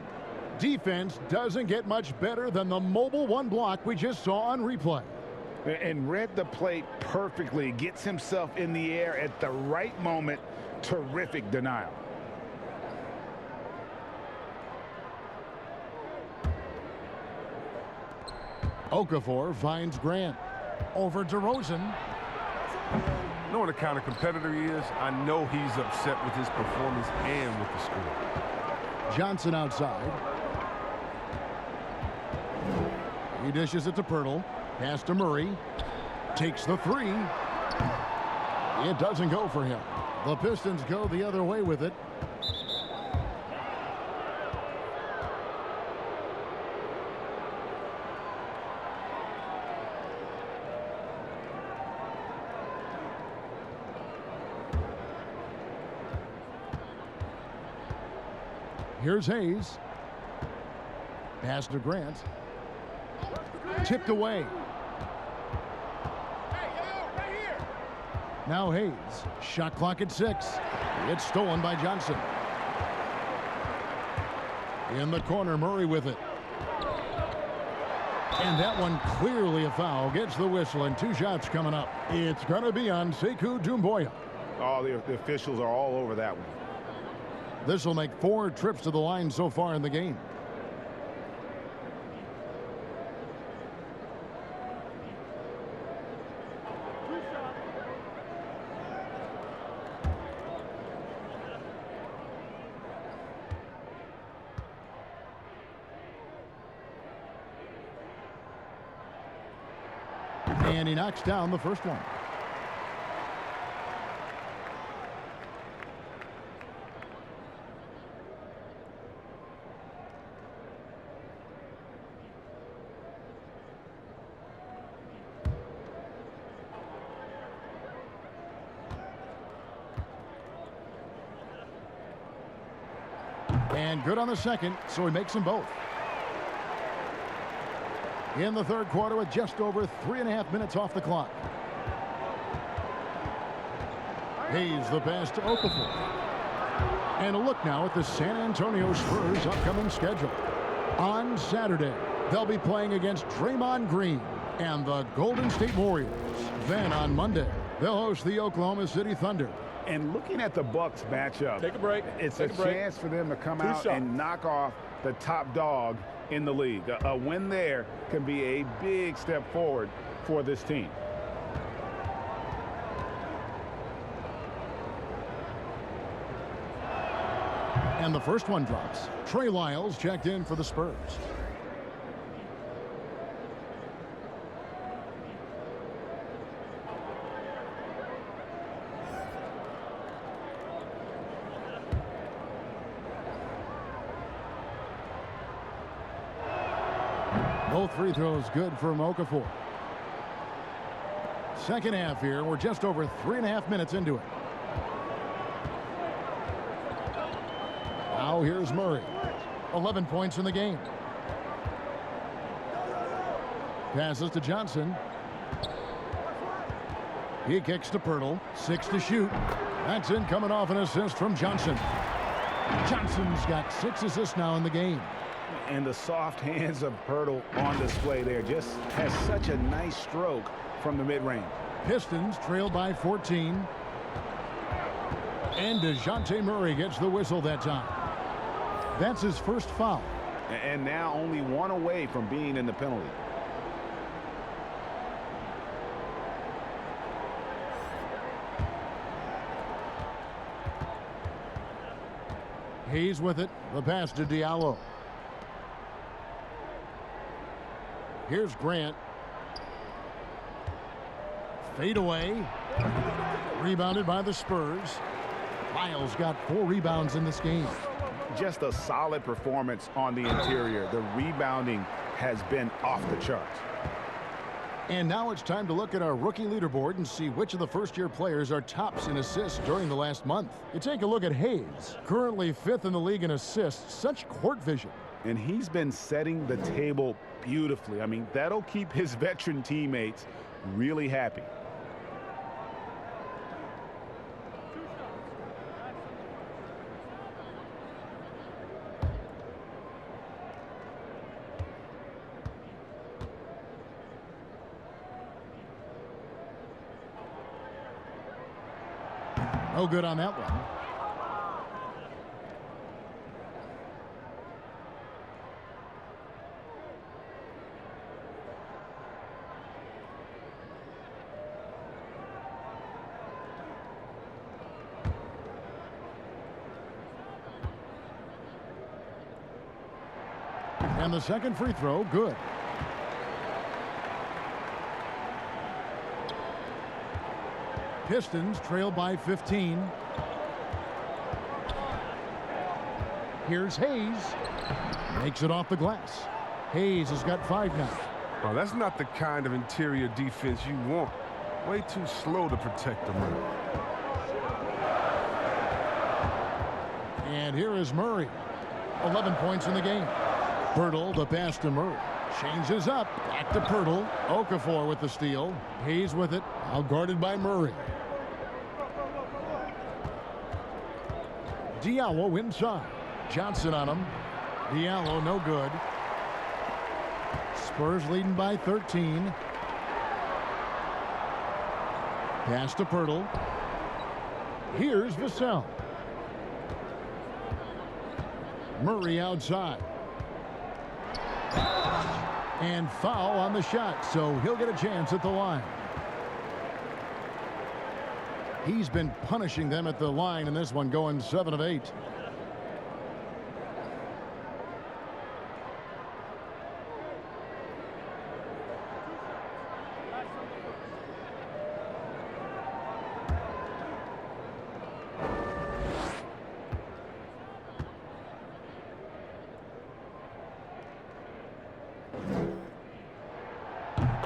Speaker 1: Defense doesn't get much better than the mobile 1 block we just saw on replay.
Speaker 6: And read the play perfectly. Gets himself in the air at the right moment. Terrific denial.
Speaker 1: Okafor finds Grant. Over DeRozan.
Speaker 3: Knowing the kind of competitor he is, I know he's upset with his performance and with the score.
Speaker 1: Johnson outside. He dishes it to Poeltl. Pass to Murray. Takes the 3. It doesn't go for him. The Pistons go the other way with it. Here's Hayes. Pass to Grant. Tipped away. Now Hayes. Shot clock at 6. It's stolen by Johnson. In the corner, Murray with it. And that one clearly a foul. Gets the whistle, and 2 shots coming up. It's going to be on Sekou Doumbouya.
Speaker 6: Oh, the officials are all over that one.
Speaker 1: This will make 4 trips to the line so far in the game. And he knocks down the first one. And good on the second, so he makes them both. In the third quarter with just over 3.5 minutes off the clock. Hayes the pass to Okafor. And a look now at the San Antonio Spurs' upcoming schedule. On Saturday, they'll be playing against Draymond Green and the Golden State Warriors. Then on Monday, they'll host the Oklahoma City Thunder.
Speaker 6: And looking at the Bucks matchup,
Speaker 5: Take a break.
Speaker 6: It's a chance for them to come out and knock off the top dog in the league. A win there can be a big step forward for this team.
Speaker 1: And the first one drops. Trey Lyles checked in for the Spurs. Both free throws good for Okafor. Second half here. We're just over 3.5 minutes into it. Now here's Murray. 11 points in the game. Passes to Johnson. He kicks to Pirtle. 6 to shoot. That's in, coming off an assist from Johnson. Johnson's got 6 assists now in the game.
Speaker 6: And the soft hands of Pirtle on display there. Just has such a nice stroke from the mid-range.
Speaker 1: Pistons trail by 14. And DeJounte Murray gets the whistle that time. That's his first foul.
Speaker 6: And now only one away from being in the penalty.
Speaker 1: Hayes with it. The pass to Diallo. Here's Grant. Fade away. Rebounded by the Spurs. Lyles got 4 rebounds in this game.
Speaker 6: Just a solid performance on the interior. The rebounding has been off the charts.
Speaker 1: And now it's time to look at our rookie leaderboard and see which of the first-year players are tops in assists during the last month. You take a look at Hayes, currently 5th in the league in assists. Such court vision.
Speaker 6: And he's been setting the table beautifully. I mean, that'll keep his veteran teammates really happy.
Speaker 1: No good on that one. And the second free throw, good. Pistons trail by 15. Here's Hayes. Makes it off the glass. Hayes has got 5 now.
Speaker 3: Well, that's not the kind of interior defense you want. Way too slow to protect the rim.
Speaker 1: And here is Murray. 11 points in the game. Pirtle, the pass to Murray. Changes up. Back to Pirtle. Okafor with the steal. Hayes with it. Now guarded by Murray. Diallo inside. Johnson on him. Diallo no good. Spurs leading by 13. Pass to Pirtle. Here's Vassell. Murray outside. And foul on the shot, so he'll get a chance at the line. He's been punishing them at the line in this one, going 7 of 8.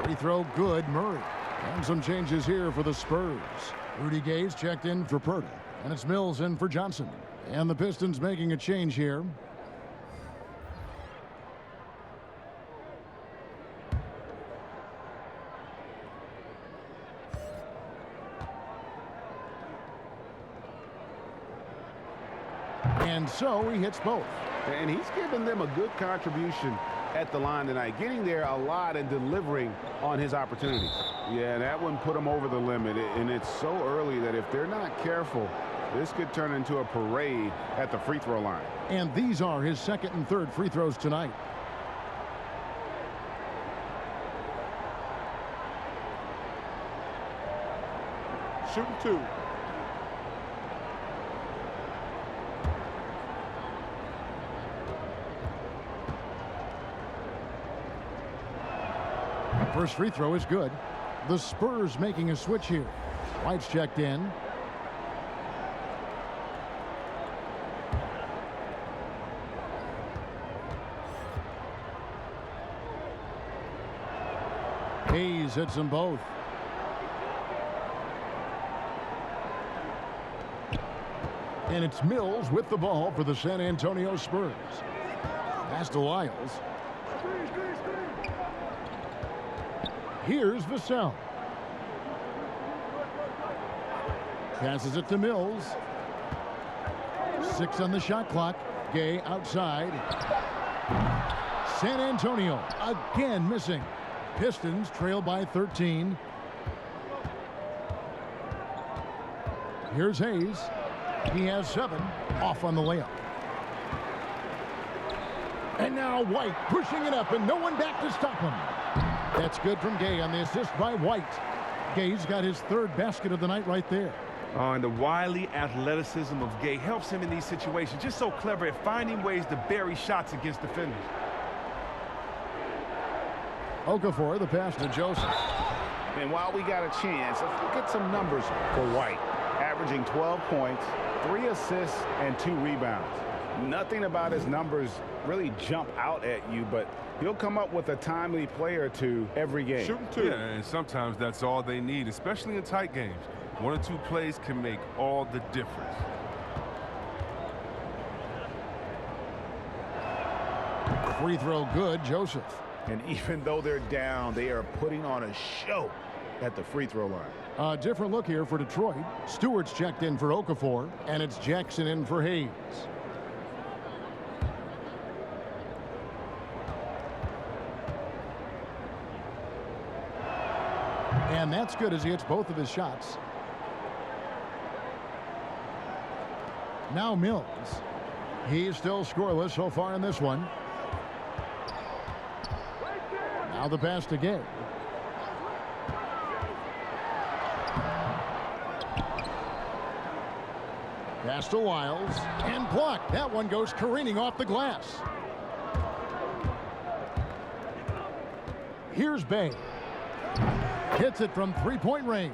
Speaker 1: Free throw good, Murray. And some changes here for the Spurs. Rudy Gay's checked in for Purdy. And it's Mills in for Johnson. And the Pistons making a change here. And so he hits both.
Speaker 6: And he's given them a good contribution at the line tonight, getting there a lot and delivering on his opportunities. Yeah, that one put him over the limit, and it's so early that if they're not careful, this could turn into a parade at the free throw line.
Speaker 1: And these are his second and third free throws tonight.
Speaker 10: Shooting 2.
Speaker 1: First free throw is good. The Spurs making a switch here. White's checked in. Hayes hits them both. And it's Mills with the ball for the San Antonio Spurs. Pass to Lyles. Here's Vassell. Passes it to Mills. 6 on the shot clock. Gay outside. San Antonio again missing. Pistons trail by 13. Here's Hayes. He has 7. Off on the layup. And now White pushing it up and no one back to stop him. That's good from Gay on the assist by White. Gay's got his 3rd basket of the night right there.
Speaker 11: And the wily athleticism of Gay helps him in these situations. Just so clever at finding ways to bury shots against defenders.
Speaker 1: Okafor, the pass to Joseph.
Speaker 6: And while we got a chance, let's look at some numbers for White. Averaging 12 points, 3 assists, and 2 rebounds. Nothing about his numbers really jump out at you, but he'll come up with a timely play or two every game.
Speaker 3: Shooting 2. Yeah, and sometimes that's all they need, especially in tight games. 1 or 2 plays can make all the difference.
Speaker 1: Free throw good, Joseph.
Speaker 6: And even though they're down, they are putting on a show at the free throw line.
Speaker 1: A different look here for Detroit. Stewart's checked in for Okafor, and it's Jackson in for Hayes. And that's good as he hits both of his shots. Now Mills. He's still scoreless so far in this one. Now the pass to Gay. Pass to Lyles and blocked. That one goes careening off the glass. Here's Bay. Hits it from 3-point range.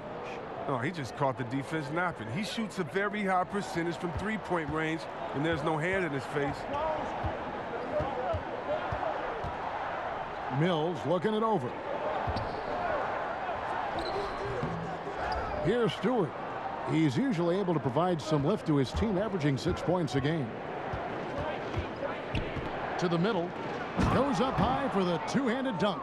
Speaker 3: Oh, he just caught the defense napping. He shoots a very high percentage from 3-point range, and there's no hand in his face.
Speaker 1: Mills looking it over. Here's Stewart. He's usually able to provide some lift to his team, averaging 6 points a game. To the middle. Goes up high for the two-handed dunk.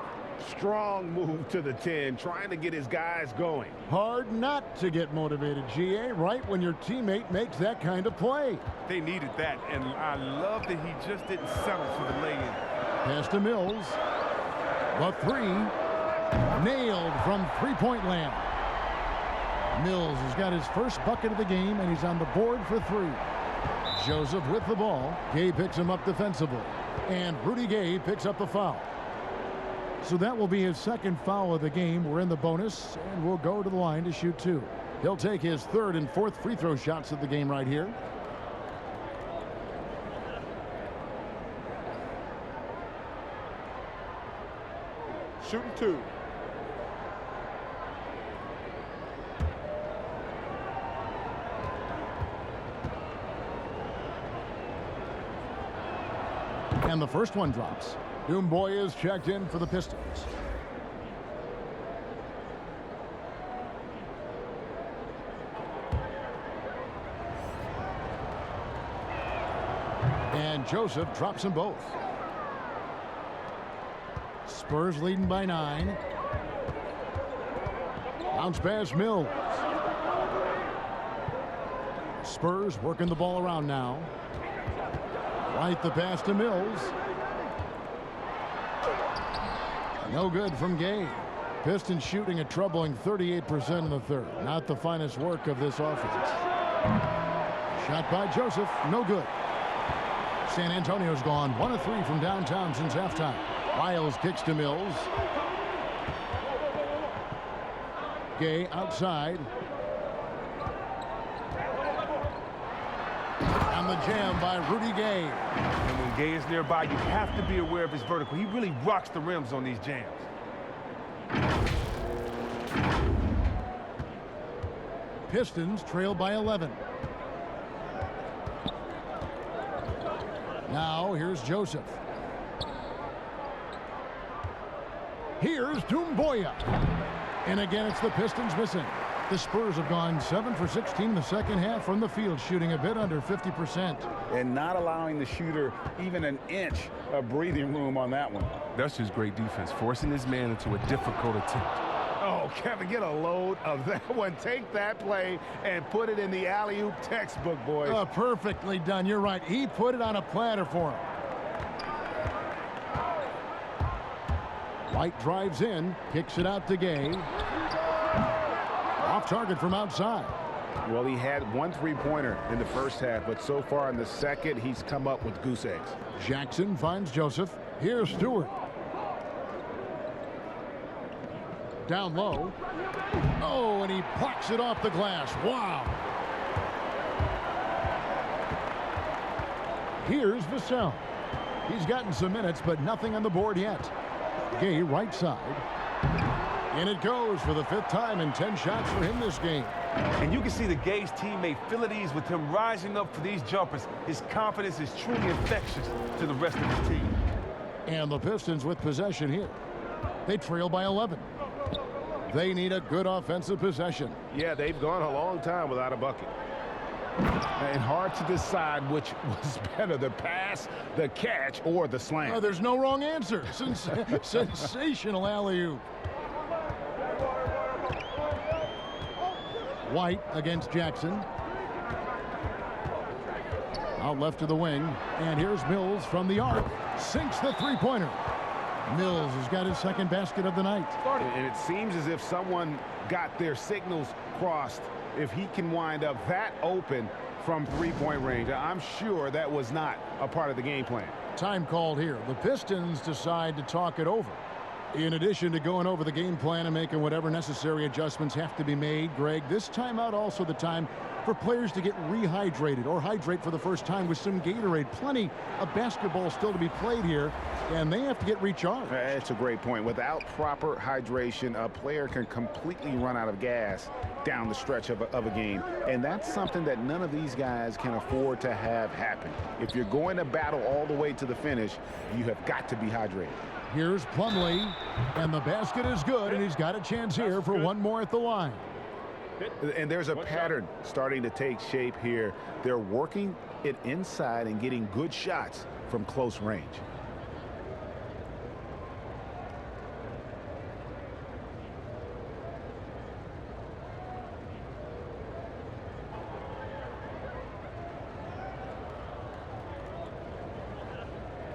Speaker 6: Strong move to the 10, trying to get his guys going.
Speaker 1: Hard not to get motivated, GA, right when your teammate makes that kind of play.
Speaker 3: They needed that, and I love that he just didn't settle for the lay-in.
Speaker 1: Pass to Mills. The 3. Nailed from 3-point land. Mills has got his first bucket of the game, and he's on the board for 3. Joseph with the ball. Gay picks him up defensively. And Rudy Gay picks up the foul. So that will be his 2nd foul of the game. We're in the bonus, and we'll go to the line to shoot 2. He'll take his 3rd and 4th free throw shots of the game right here.
Speaker 10: Shooting 2.
Speaker 1: And the first one drops. Boy is checked in for the Pistons. And Joseph drops them both. Spurs leading by 9. Bounce pass, Mills. Spurs working the ball around now. Right the pass to Mills. No good from Gay. Pistons shooting a troubling 38% in the third. Not the finest work of this offense. Shot by Joseph. No good. San Antonio's gone 1 of 3 from downtown since halftime. Miles kicks to Mills. Gay outside. And the jam by Rudy Gay.
Speaker 11: And when Gay is nearby, you have to be aware of his vertical. He really rocks the rims on these jams.
Speaker 1: Pistons trail by 11. Now here's Joseph. Here's Doumbouya. And again, it's the Pistons missing. The Spurs have gone 7 for 16 in the second half from the field, shooting a bit under 50%.
Speaker 2: And not allowing the shooter even an inch of breathing room on that one.
Speaker 3: That's just great defense, forcing his man into a difficult attempt.
Speaker 6: Oh, Kevin, get a load of that one. Take that play and put it in the alley-oop textbook, boys.
Speaker 1: Perfectly done. You're right. He put it on a platter for him. White drives in, kicks it out to Gay. Off target from outside.
Speaker 6: Well, he had 1 3-pointer in the first half, but so far in the second, he's come up with goose eggs.
Speaker 1: Jackson finds Joseph. Here's Stewart. Down low. Oh, and he plucks it off the glass. Wow. Here's Vassell. He's gotten some minutes, but nothing on the board yet. Gay right side. And it goes for the 5th time and 10 shots for him this game.
Speaker 11: And you can see the Gay's teammate feel at ease with him rising up for these jumpers. His confidence is truly infectious to the rest of his team.
Speaker 1: And the Pistons with possession here. They trail by 11. They need a good offensive possession.
Speaker 6: Yeah, they've gone a long time without a bucket. And hard to decide which was better, the pass, the catch, or the slam.
Speaker 1: There's no wrong answer. Sensational alley-oop. White against Jackson. Out left to the wing. And here's Mills from the arc. Sinks the three-pointer. Mills has got his second basket of the night.
Speaker 6: And it seems as if someone got their signals crossed. If he can wind up that open from three-point range, I'm sure that was not a part of the game plan.
Speaker 1: Time called here. The Pistons decide to talk it over. In addition to going over the game plan and making whatever necessary adjustments have to be made, Greg, this timeout also the time for players to get rehydrated or hydrate for the first time with some Gatorade. Plenty of basketball still to be played here, and they have to get recharged.
Speaker 6: That's a great point. Without proper hydration, a player can completely run out of gas down the stretch of a game, and that's something that none of these guys can afford to have happen. If you're going to battle all the way to the finish, you have got to be hydrated.
Speaker 1: Here's Plumlee, and the basket is good, and he's got a chance here for one more at the line.
Speaker 6: And there's a pattern starting to take shape here. They're working it inside and getting good shots from close range.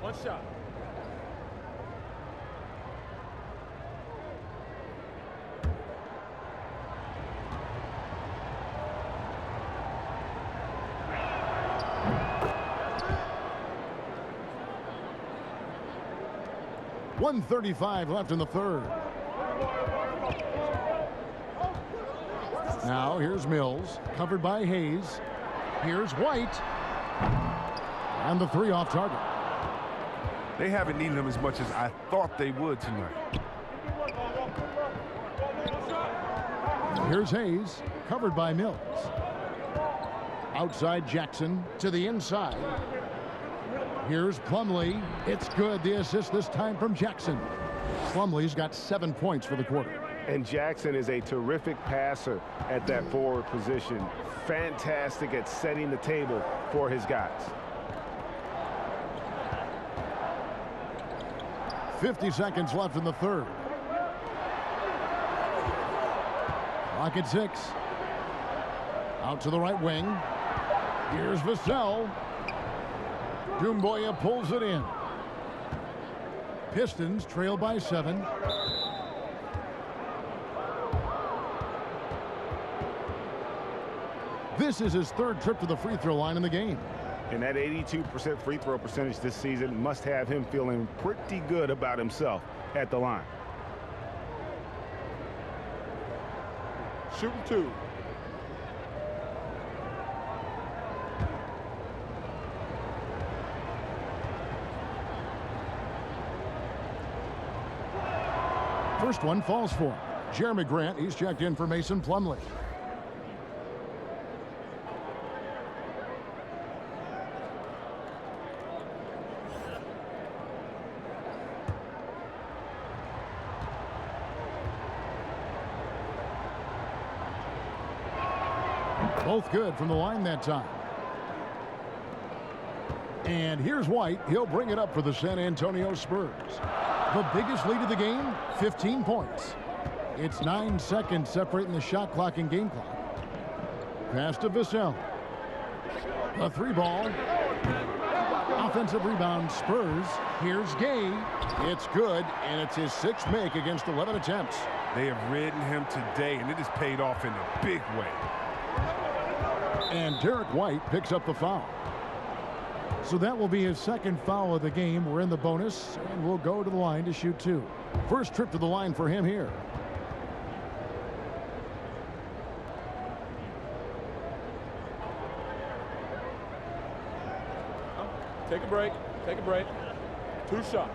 Speaker 5: One shot.
Speaker 1: .135 left in the third. Now here's Mills, covered by Hayes. Here's White. And the three off target.
Speaker 3: They haven't needed him as much as I thought they would tonight.
Speaker 1: Here's Hayes, covered by Mills. Outside Jackson to the inside. Here's Plumlee. It's good. The assist this time from Jackson. Plumlee's got 7 points for the quarter.
Speaker 6: And Jackson is a terrific passer at that forward position. Fantastic at setting the table for his guys.
Speaker 1: 50 seconds left in the third. Clock at 6. Out to the right wing. Here's Vassell. Doumbouya pulls it in. Pistons trail by 7. This is his third trip to the free throw line in the game.
Speaker 6: And that 82% free throw percentage this season must have him feeling pretty good about himself at the line.
Speaker 3: Shooting 2.
Speaker 1: First one falls for him. Jeremy Grant, he's checked in for Mason Plumlee. Both good from the line that time. And here's White. He'll bring it up for the San Antonio Spurs. The biggest lead of the game, 15 points. It's 9 seconds separating the shot clock and game clock. Pass to Vassell. A 3-ball. Offensive rebound, Spurs. Here's Gay. It's good, and it's his 6th make against 11 attempts.
Speaker 3: They have ridden him today, and it has paid off in a big way.
Speaker 1: And Derek White picks up the foul. So that will be his 2nd foul of the game. We're in the bonus, and we'll go to the line to shoot 2. First trip to the line for him here.
Speaker 8: Take a break. Take a break. 2 shots.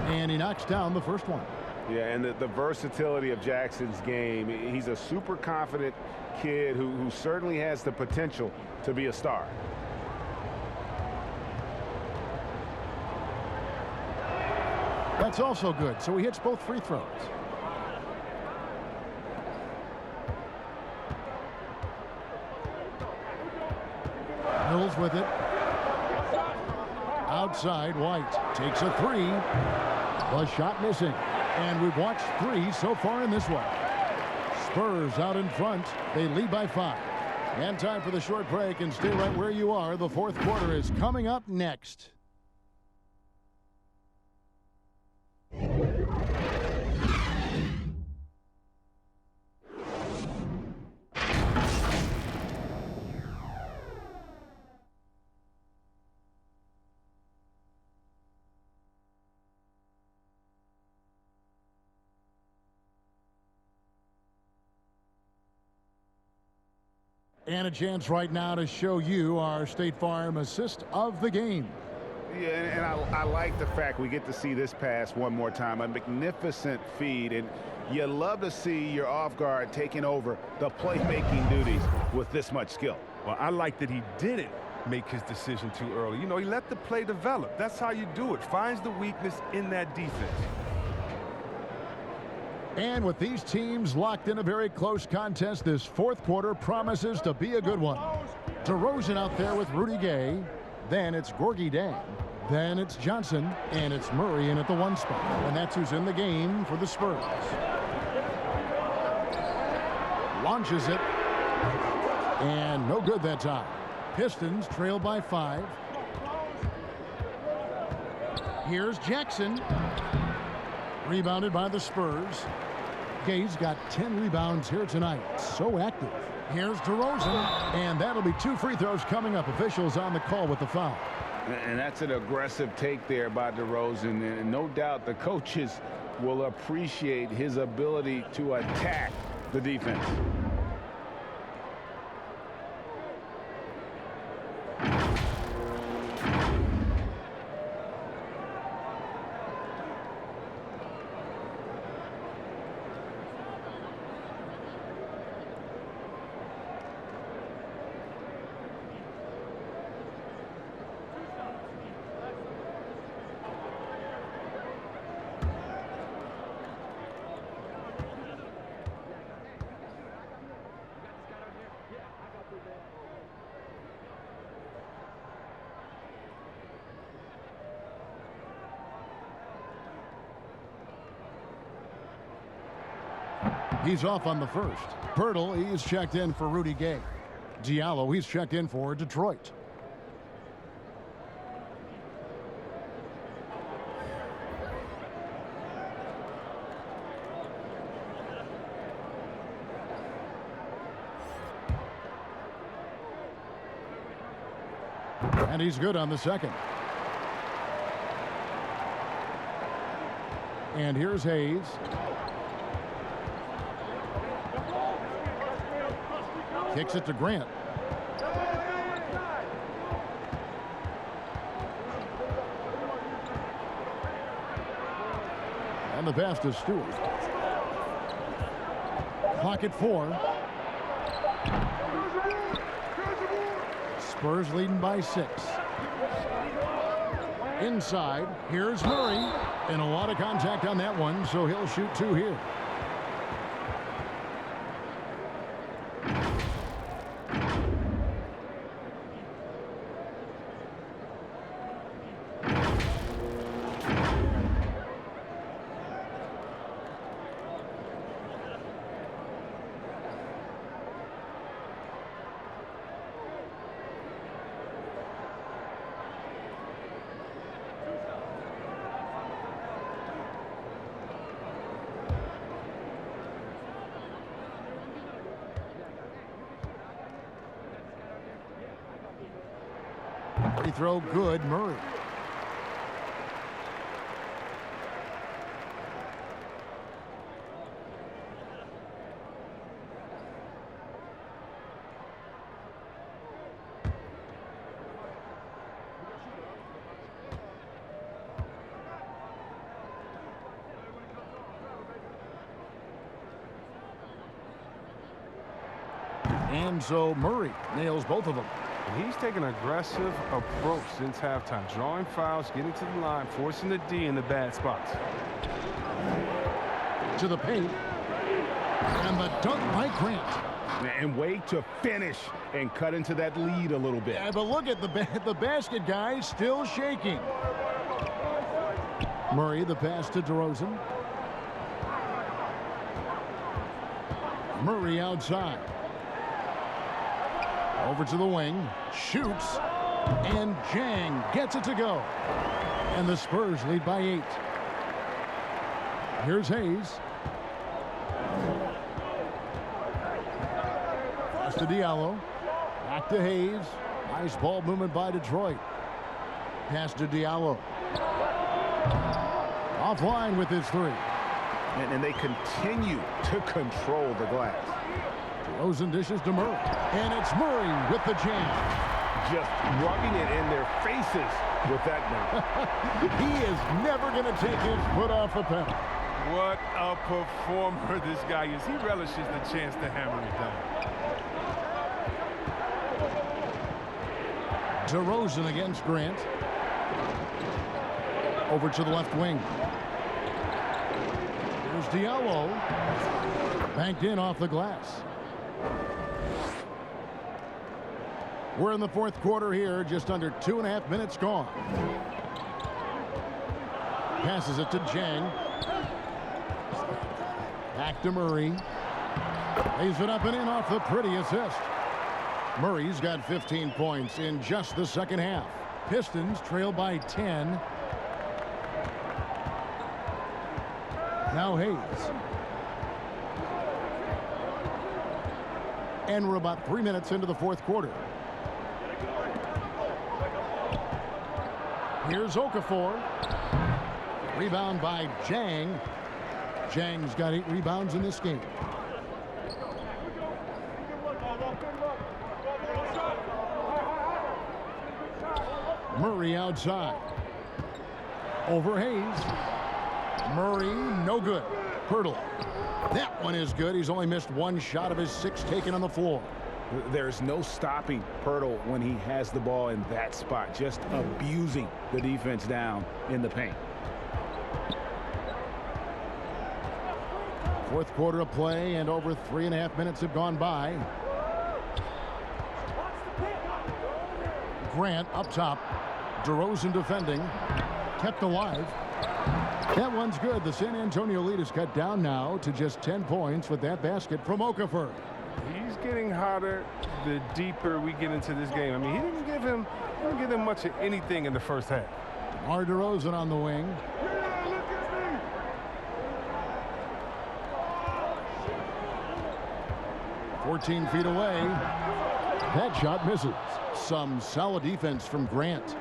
Speaker 1: And he knocks down the first one.
Speaker 6: Yeah, and the versatility of Jackson's game. He's a super confident kid who certainly has the potential to be a star.
Speaker 1: That's also good. So he hits both free throws. Mills with it. Outside, White takes a 3. The shot missing. And we've watched 3 so far in this one. Spurs out in front. They lead by 5. And time for the short break, and stay right where you are. The fourth quarter is coming up next. And a chance right now to show you our State Farm assist of the game.
Speaker 6: Yeah, and I like the fact we get to see this pass one more time. A magnificent feed, and you love to see your off guard taking over the playmaking duties with this much skill.
Speaker 3: Well, I like that he didn't make his decision too early. You know, he let the play develop. That's how you do it. Finds the weakness in that defense.
Speaker 1: And with these teams locked in a very close contest, this fourth quarter promises to be a good one. DeRozan out there with Rudy Gay. Then it's Gorgie Dang. Then it's Johnson. And it's Murray in at the 1 spot. And that's who's in the game for the Spurs. Launches it. And no good that time. Pistons trail by 5. Here's Jackson. Rebounded by the Spurs. Gay's got 10 rebounds here tonight. So active. Here's DeRozan. And that'll be 2 free throws coming up. Officials on the call with the foul.
Speaker 2: And that's an aggressive take there by DeRozan. And no doubt the coaches will appreciate his ability to attack the defense.
Speaker 1: He's off on the first. Pirtle, he's checked in for Rudy Gay. Diallo, he's checked in for Detroit. And he's good on the second. And here's Hayes. Kicks it to Grant. And the pass to Stewart. Clock at 4. Spurs leading by 6. Inside, here's Murray. And a lot of contact on that one, so he'll shoot 2 here. Free throw good, Murray. And so Murray nails both of them.
Speaker 3: And he's taken an aggressive approach since halftime, drawing fouls, getting to the line, forcing the D in the bad spots.
Speaker 1: To the paint. And the dunk by Grant.
Speaker 6: And way to finish and cut into that lead a little bit.
Speaker 1: Yeah, but look at the basket, guys, still shaking. Murray, the pass to DeRozan. Murray outside. Over to the wing, shoots, and Jang gets it to go. And the Spurs lead by 8. Here's Hayes. Pass to Diallo. Back to Hayes. Nice ball movement by Detroit. Pass to Diallo. Offline with his 3.
Speaker 6: And they continue to control the glass.
Speaker 1: DeRozan dishes to Murray. And it's Murray with the jam.
Speaker 6: Just rubbing it in their faces with that one.
Speaker 1: He is never going to take his foot off the pedal.
Speaker 3: What a performer this guy is. He relishes the chance to hammer it down.
Speaker 1: DeRozan against Grant. Over to the left wing. Here's Diallo. Banked in off the glass. We're in the 4th quarter here, just under 2.5 minutes gone. Passes it to Jang. Back to Murray. Lays it up and in off the pretty assist. Murray's got 15 points in just the second half. Pistons trail by 10. Now Hayes. And we're about 3 minutes into the 4th quarter. Here's Okafor. Rebound by Jang. Jang's got 8 rebounds in this game. Murray outside. Over Hayes. Murray, no good. Pirtle. That one is good. He's only missed 1 shot of his 6 taken on the floor.
Speaker 6: There's no stopping Pirtle when he has the ball in that spot, just abusing the defense down in the paint.
Speaker 1: 4th quarter of play, and over 3.5 minutes have gone by. Grant up top. DeRozan defending. Kept alive. That one's good. The San Antonio lead is cut down now to just 10 points with that basket from Okafor.
Speaker 3: He's getting hotter the deeper we get into this game. I mean, he didn't give him much of anything in the first half.
Speaker 1: DeMar DeRozan on the wing. 14 feet away. That shot misses. Some solid defense from Grant.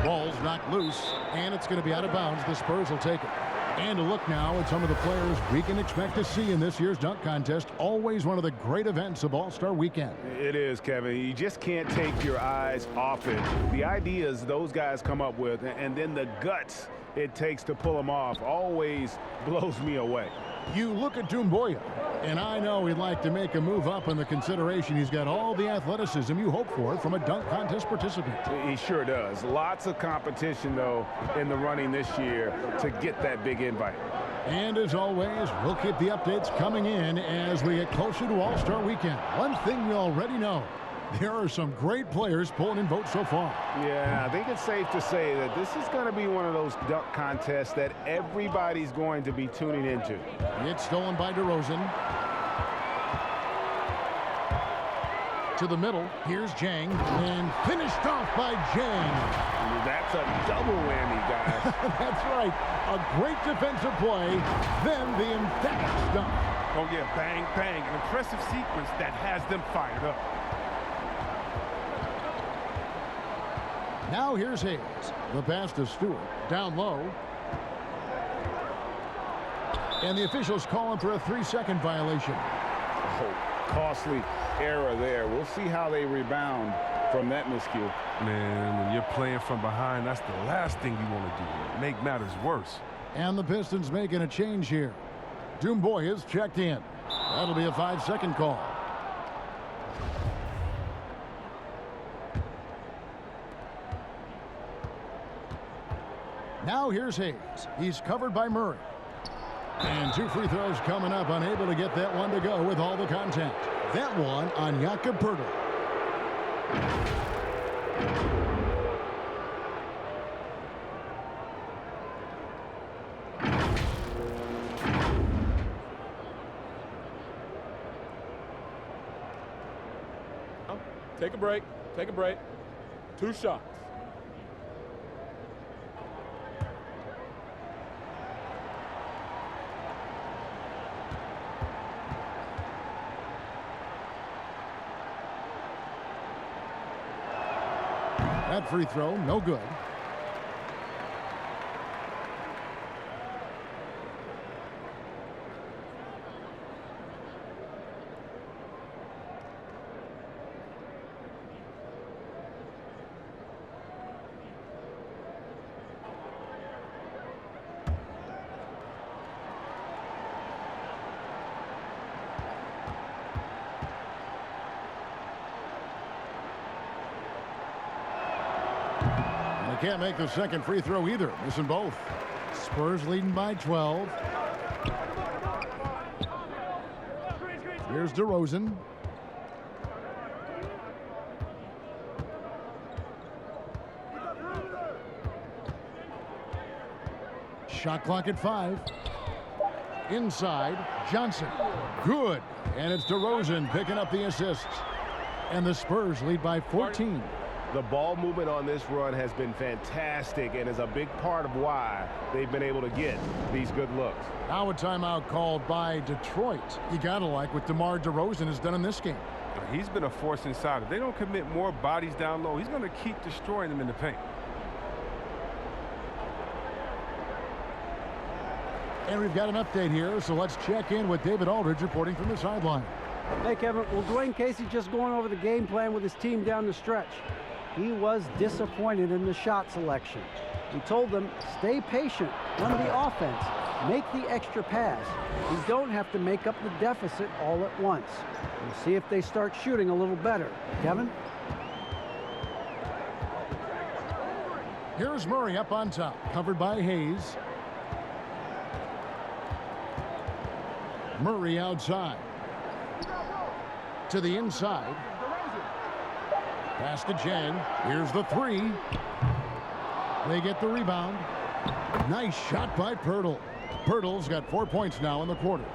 Speaker 1: Ball's knocked loose, and it's going to be out of bounds. The Spurs will take it. And a look now at some of the players we can expect to see in this year's dunk contest. Always one of the great events of All-Star Weekend.
Speaker 6: It is, Kevin. You just can't take your eyes off it. The ideas those guys come up with, and then the guts it takes to pull them off, always blows me away.
Speaker 1: You look at Doumbouya, and I know he'd like to make a move up in the consideration. He's got all the athleticism you hope for from a dunk contest participant.
Speaker 6: He sure does. Lots of competition, though, in the running this year to get that big invite.
Speaker 1: And as always, we'll keep the updates coming in as we get closer to All-Star Weekend. One thing we already know, there are some great players pulling in votes so far.
Speaker 6: Yeah, I think it's safe to say that this is going to be one of those dunk contests that everybody's going to be tuning into.
Speaker 1: It's stolen by DeRozan. To the middle, here's Jang, and finished off by Jang.
Speaker 6: That's a double whammy, guys.
Speaker 1: That's right. A great defensive play, then the emphatic dunk.
Speaker 3: Oh, yeah, bang, bang. An impressive sequence that has them fired up.
Speaker 1: Now here's Hayes. The pass to Stewart. Down low. And the officials call him for a 3-second violation.
Speaker 6: Oh, costly error there. We'll see how they rebound from that miscue.
Speaker 3: Man, when you're playing from behind, that's the last thing you want to do. Make matters worse.
Speaker 1: And the Pistons making a change here. Doumbouya checked in. That'll be a 5-second call. Now here's Hayes. He's covered by Murray. And 2 free throws coming up, unable to get that one to go with all the contact. That one on Jakob Poeltl.
Speaker 5: Take a break. Take a break. 2 shots.
Speaker 1: That free throw, no good. Can't make the second free throw either. Missing both. Spurs leading by 12. Here's DeRozan. Shot clock at 5. Inside, Johnson. Good. And it's DeRozan picking up the assists. And the Spurs lead by 14.
Speaker 6: The ball movement on this run has been fantastic and is a big part of why they've been able to get these good looks.
Speaker 1: Now a timeout called by Detroit. You gotta like what DeMar DeRozan has done in this game.
Speaker 3: He's been a force inside. If they don't commit more bodies down low, he's going to keep destroying them in the paint.
Speaker 1: And we've got an update here, so let's check in with David Aldridge reporting from the sideline.
Speaker 4: Hey, Kevin. Well, Dwayne Casey just going over the game plan with his team down the stretch. He was disappointed in the shot selection. He told them, stay patient, run the offense, make the extra pass. You don't have to make up the deficit all at once. We'll see if they start shooting a little better. Kevin?
Speaker 1: Here's Murray up on top, covered by Hayes. Murray outside. To the inside. Pass to Jang. Here's the 3. They get the rebound. Nice shot by Pirtle. Pirtle's got 4 points now in the quarter.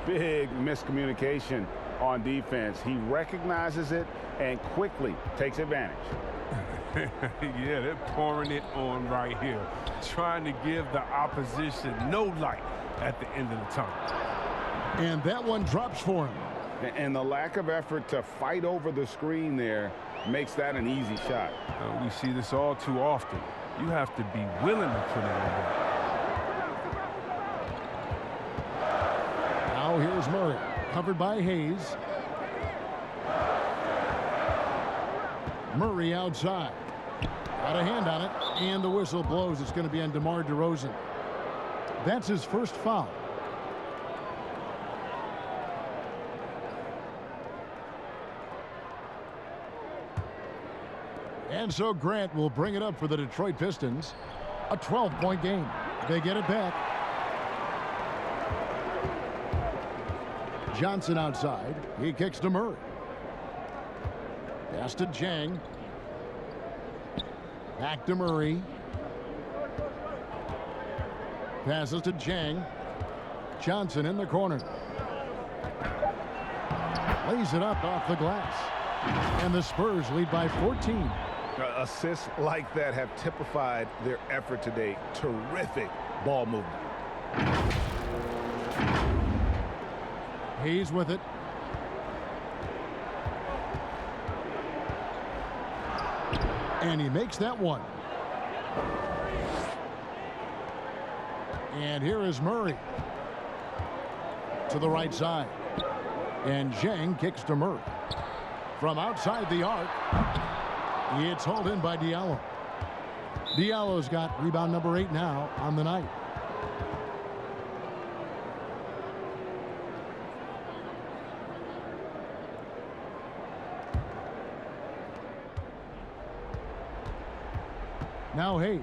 Speaker 6: Big miscommunication on defense. He recognizes it and quickly takes advantage.
Speaker 3: Yeah, they're pouring it on right here, trying to give the opposition no light at the end of the tunnel.
Speaker 1: And that one drops for him.
Speaker 6: And the lack of effort to fight over the screen there makes that an easy shot.
Speaker 3: We see this all too often. You have to be willing to put it in.
Speaker 1: Now here's Murray, covered by Hayes. Murray outside. Got a hand on it, and the whistle blows. It's going to be on DeMar DeRozan. That's his first foul. And so Grant will bring it up for the Detroit Pistons. A 12-point game. They get it back. Johnson outside. He kicks to Murray. Pass to Jang. Back to Murray. Passes to Jang. Johnson in the corner. Lays it up off the glass. And the Spurs lead by 14.
Speaker 6: Assists like that have typified their effort today. Terrific ball movement.
Speaker 1: Hayes with it. And he makes that one. And here is Murray to the right side. And Zhang kicks to Murray. From outside the arc, it's hauled in by Diallo. Diallo's got rebound number 8 now on the night. Now Hayes.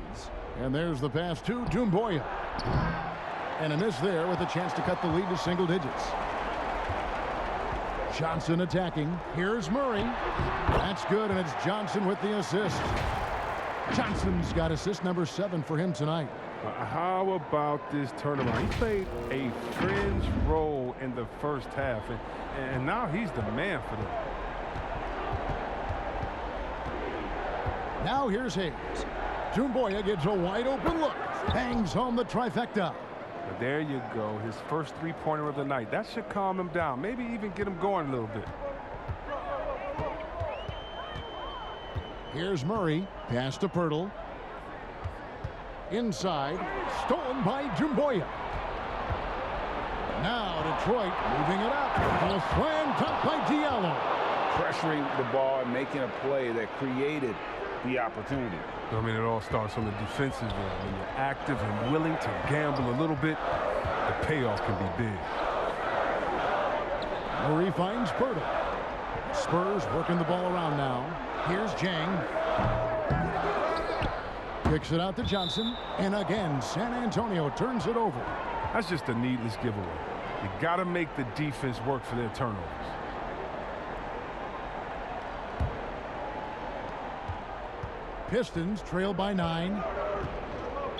Speaker 1: And there's the pass to Doumbouya. And a miss there with a chance to cut the lead to single digits. Johnson attacking. Here's Murray. That's good, and it's Johnson with the assist. Johnson's got assist number 7 for him tonight.
Speaker 3: How about this turnaround? He played a fringe role in the first half, and now he's the man for them.
Speaker 1: Now here's Hayes. Doumbouya gets a wide open look. Hangs home the trifecta.
Speaker 3: There you go, his first three-pointer of the night. That should calm him down, maybe even get him going a little bit.
Speaker 1: Here's Murray. Pass to Pirtle. Inside. Stolen by Doumbouya. Now Detroit moving it up. A slam dunk by Diallo.
Speaker 6: Pressuring the ball and making a play that created the opportunity.
Speaker 3: I mean, it all starts on the defensive end. When you're active and willing to gamble a little bit, the payoff can be big.
Speaker 1: Murray finds Pirtle. Spurs working the ball around now. Here's Jang. Kicks it out to Johnson. And again, San Antonio turns it over.
Speaker 3: That's just a needless giveaway. You got to make the defense work for their turnovers.
Speaker 1: Pistons trail by 9.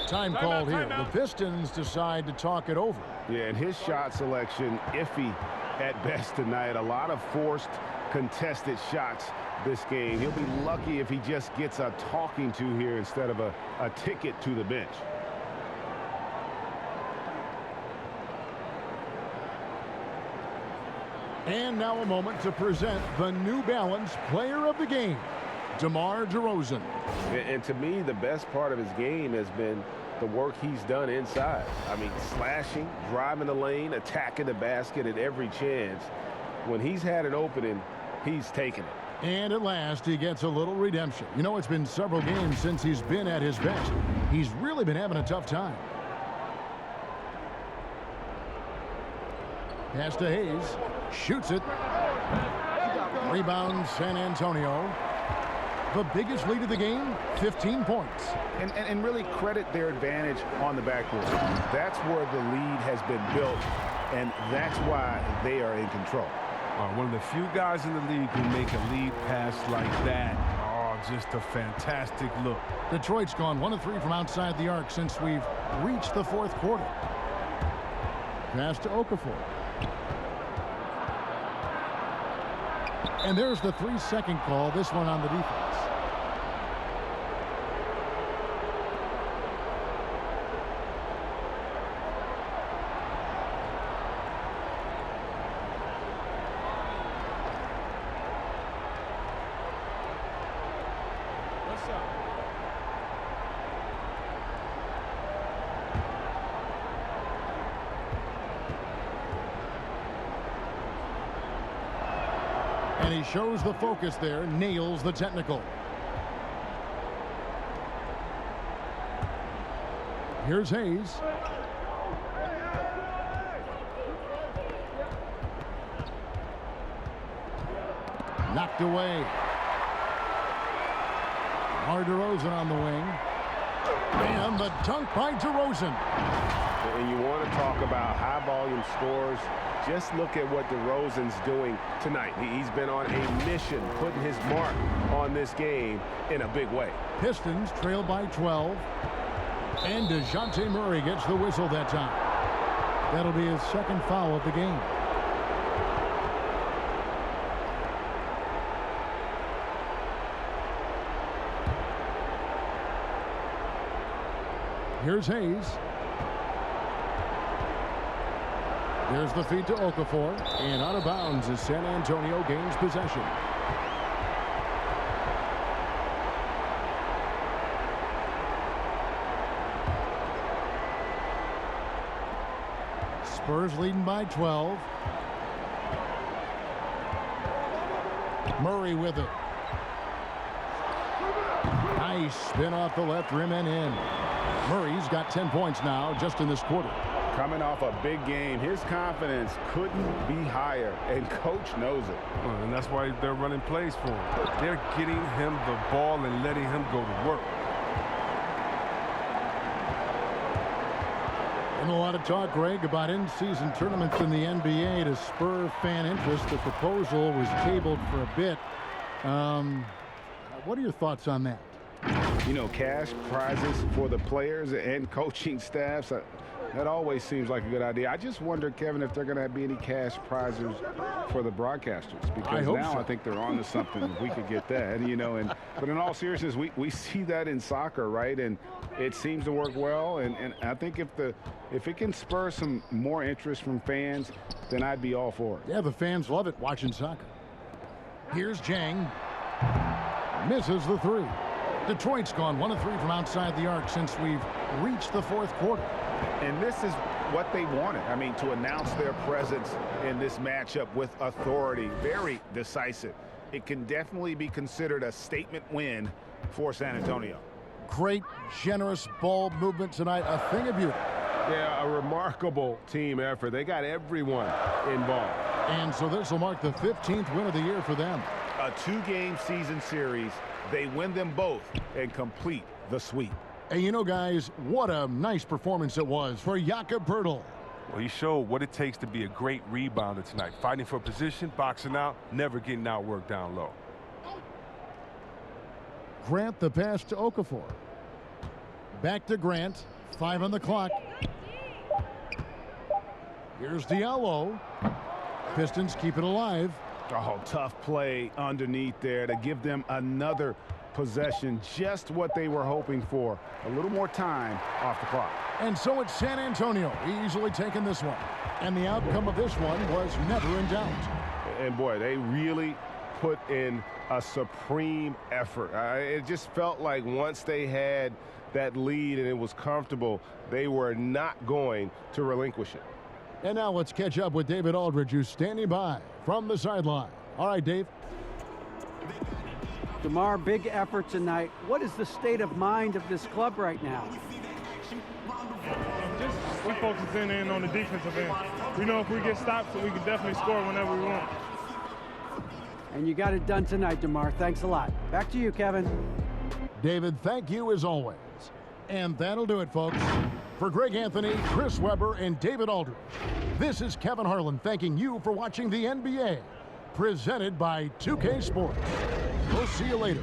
Speaker 1: Time called here. The Pistons decide to talk it over.
Speaker 6: Yeah, and his shot selection iffy at best tonight. A lot of forced, contested shots this game. He'll be lucky if he just gets a talking to here instead of a ticket to the bench.
Speaker 1: And now a moment to present the New Balance Player of the Game, DeMar DeRozan.
Speaker 6: And to me, the best part of his game has been the work he's done inside. I mean, slashing, driving the lane, attacking the basket at every chance. When he's had an opening, he's taken it.
Speaker 1: And at last, he gets a little redemption. You know, it's been several games since he's been at his best. He's really been having a tough time. Pass to Hayes. Shoots it. Rebound, San Antonio. The biggest lead of the game, 15 points.
Speaker 6: And really credit their advantage on the backboard. That's where the lead has been built, and that's why they are in control.
Speaker 3: One of the few guys in the league who make a lead pass like that. Oh, just a fantastic look.
Speaker 1: Detroit's gone 1 of 3 from outside the arc since we've reached the fourth quarter. Pass to Okafor. And there's the 3-second call, this one on the defense. And he shows the focus there, nails the technical. Here's Hayes. Knocked away. DeRozan on the wing. And the dunk by DeRozan.
Speaker 6: And you want to talk about high-volume scores. Just look at what DeRozan's doing tonight. He's been on a mission, putting his mark on this game in a big way.
Speaker 1: Pistons trail by 12. And DeJounte Murray gets the whistle that time. That'll be his second foul of the game. Here's Hayes. There's the feed to Okafor, and out of bounds as San Antonio gains possession. Spurs leading by 12. Murray with it. Nice spin off the left rim and in. Murray's got 10 points now just in this quarter.
Speaker 2: Coming off a big game, his confidence couldn't be higher, and coach knows it.
Speaker 3: And that's why they're running plays for him. They're getting him the ball and letting him go to work.
Speaker 1: And a lot of talk, Greg, about in-season tournaments in the NBA to spur fan interest. The proposal was tabled for a bit. What are your thoughts on that?
Speaker 2: You know, cash prizes for the players and coaching staffs. That always seems like a good idea. I just wonder, Kevin, if they're going to be any cash prizes for the broadcasters. Because now I think they're on to something if we could get that. You know, but in all seriousness, we see that in soccer, right? And it seems to work well. And I think if it can spur some more interest from fans, then I'd be all for it.
Speaker 1: Yeah, the fans love it watching soccer. Here's Jang. Misses the 3. Detroit's gone 1 of 3 from outside the arc since we've reached the fourth quarter.
Speaker 6: And this is what they wanted. I mean, to announce their presence in this matchup with authority, very decisive. It can definitely be considered a statement win for San Antonio.
Speaker 1: Great, generous ball movement tonight. A thing of beauty.
Speaker 3: Yeah, a remarkable team effort. They got everyone involved.
Speaker 1: And so this will mark the 15th win of the year for them.
Speaker 6: A 2-game season series. They win them both and complete the sweep.
Speaker 1: And you know, guys, what a nice performance it was for Jakob Poeltl.
Speaker 3: Well, he showed what it takes to be a great rebounder tonight. Fighting for position, boxing out, never getting outworked down low.
Speaker 1: Grant the pass to Okafor. Back to Grant. 5 on the clock. Here's Diallo. Pistons keep it alive.
Speaker 6: Oh, tough play underneath there to give them another possession, just what they were hoping for. A little more time off the clock.
Speaker 1: And so it's San Antonio easily taking this one. And the outcome of this one was never in doubt.
Speaker 6: And boy, they really put in a supreme effort. It just felt like once they had that lead and it was comfortable, they were not going to relinquish it.
Speaker 1: And now let's catch up with David Aldridge, who's standing by from the sideline. All right, Dave.
Speaker 4: DeMar, big effort tonight. What is the state of mind of this club right now?
Speaker 12: We're focusing in on the defensive end. We know if we get stops, we can definitely score whenever we want.
Speaker 4: And you got it done tonight, DeMar. Thanks a lot. Back to you, Kevin.
Speaker 1: David, thank you as always. And that'll do it, folks. For Greg Anthony, Chris Webber, and David Aldridge, this is Kevin Harlan thanking you for watching the NBA, presented by 2K Sports. We'll see you later.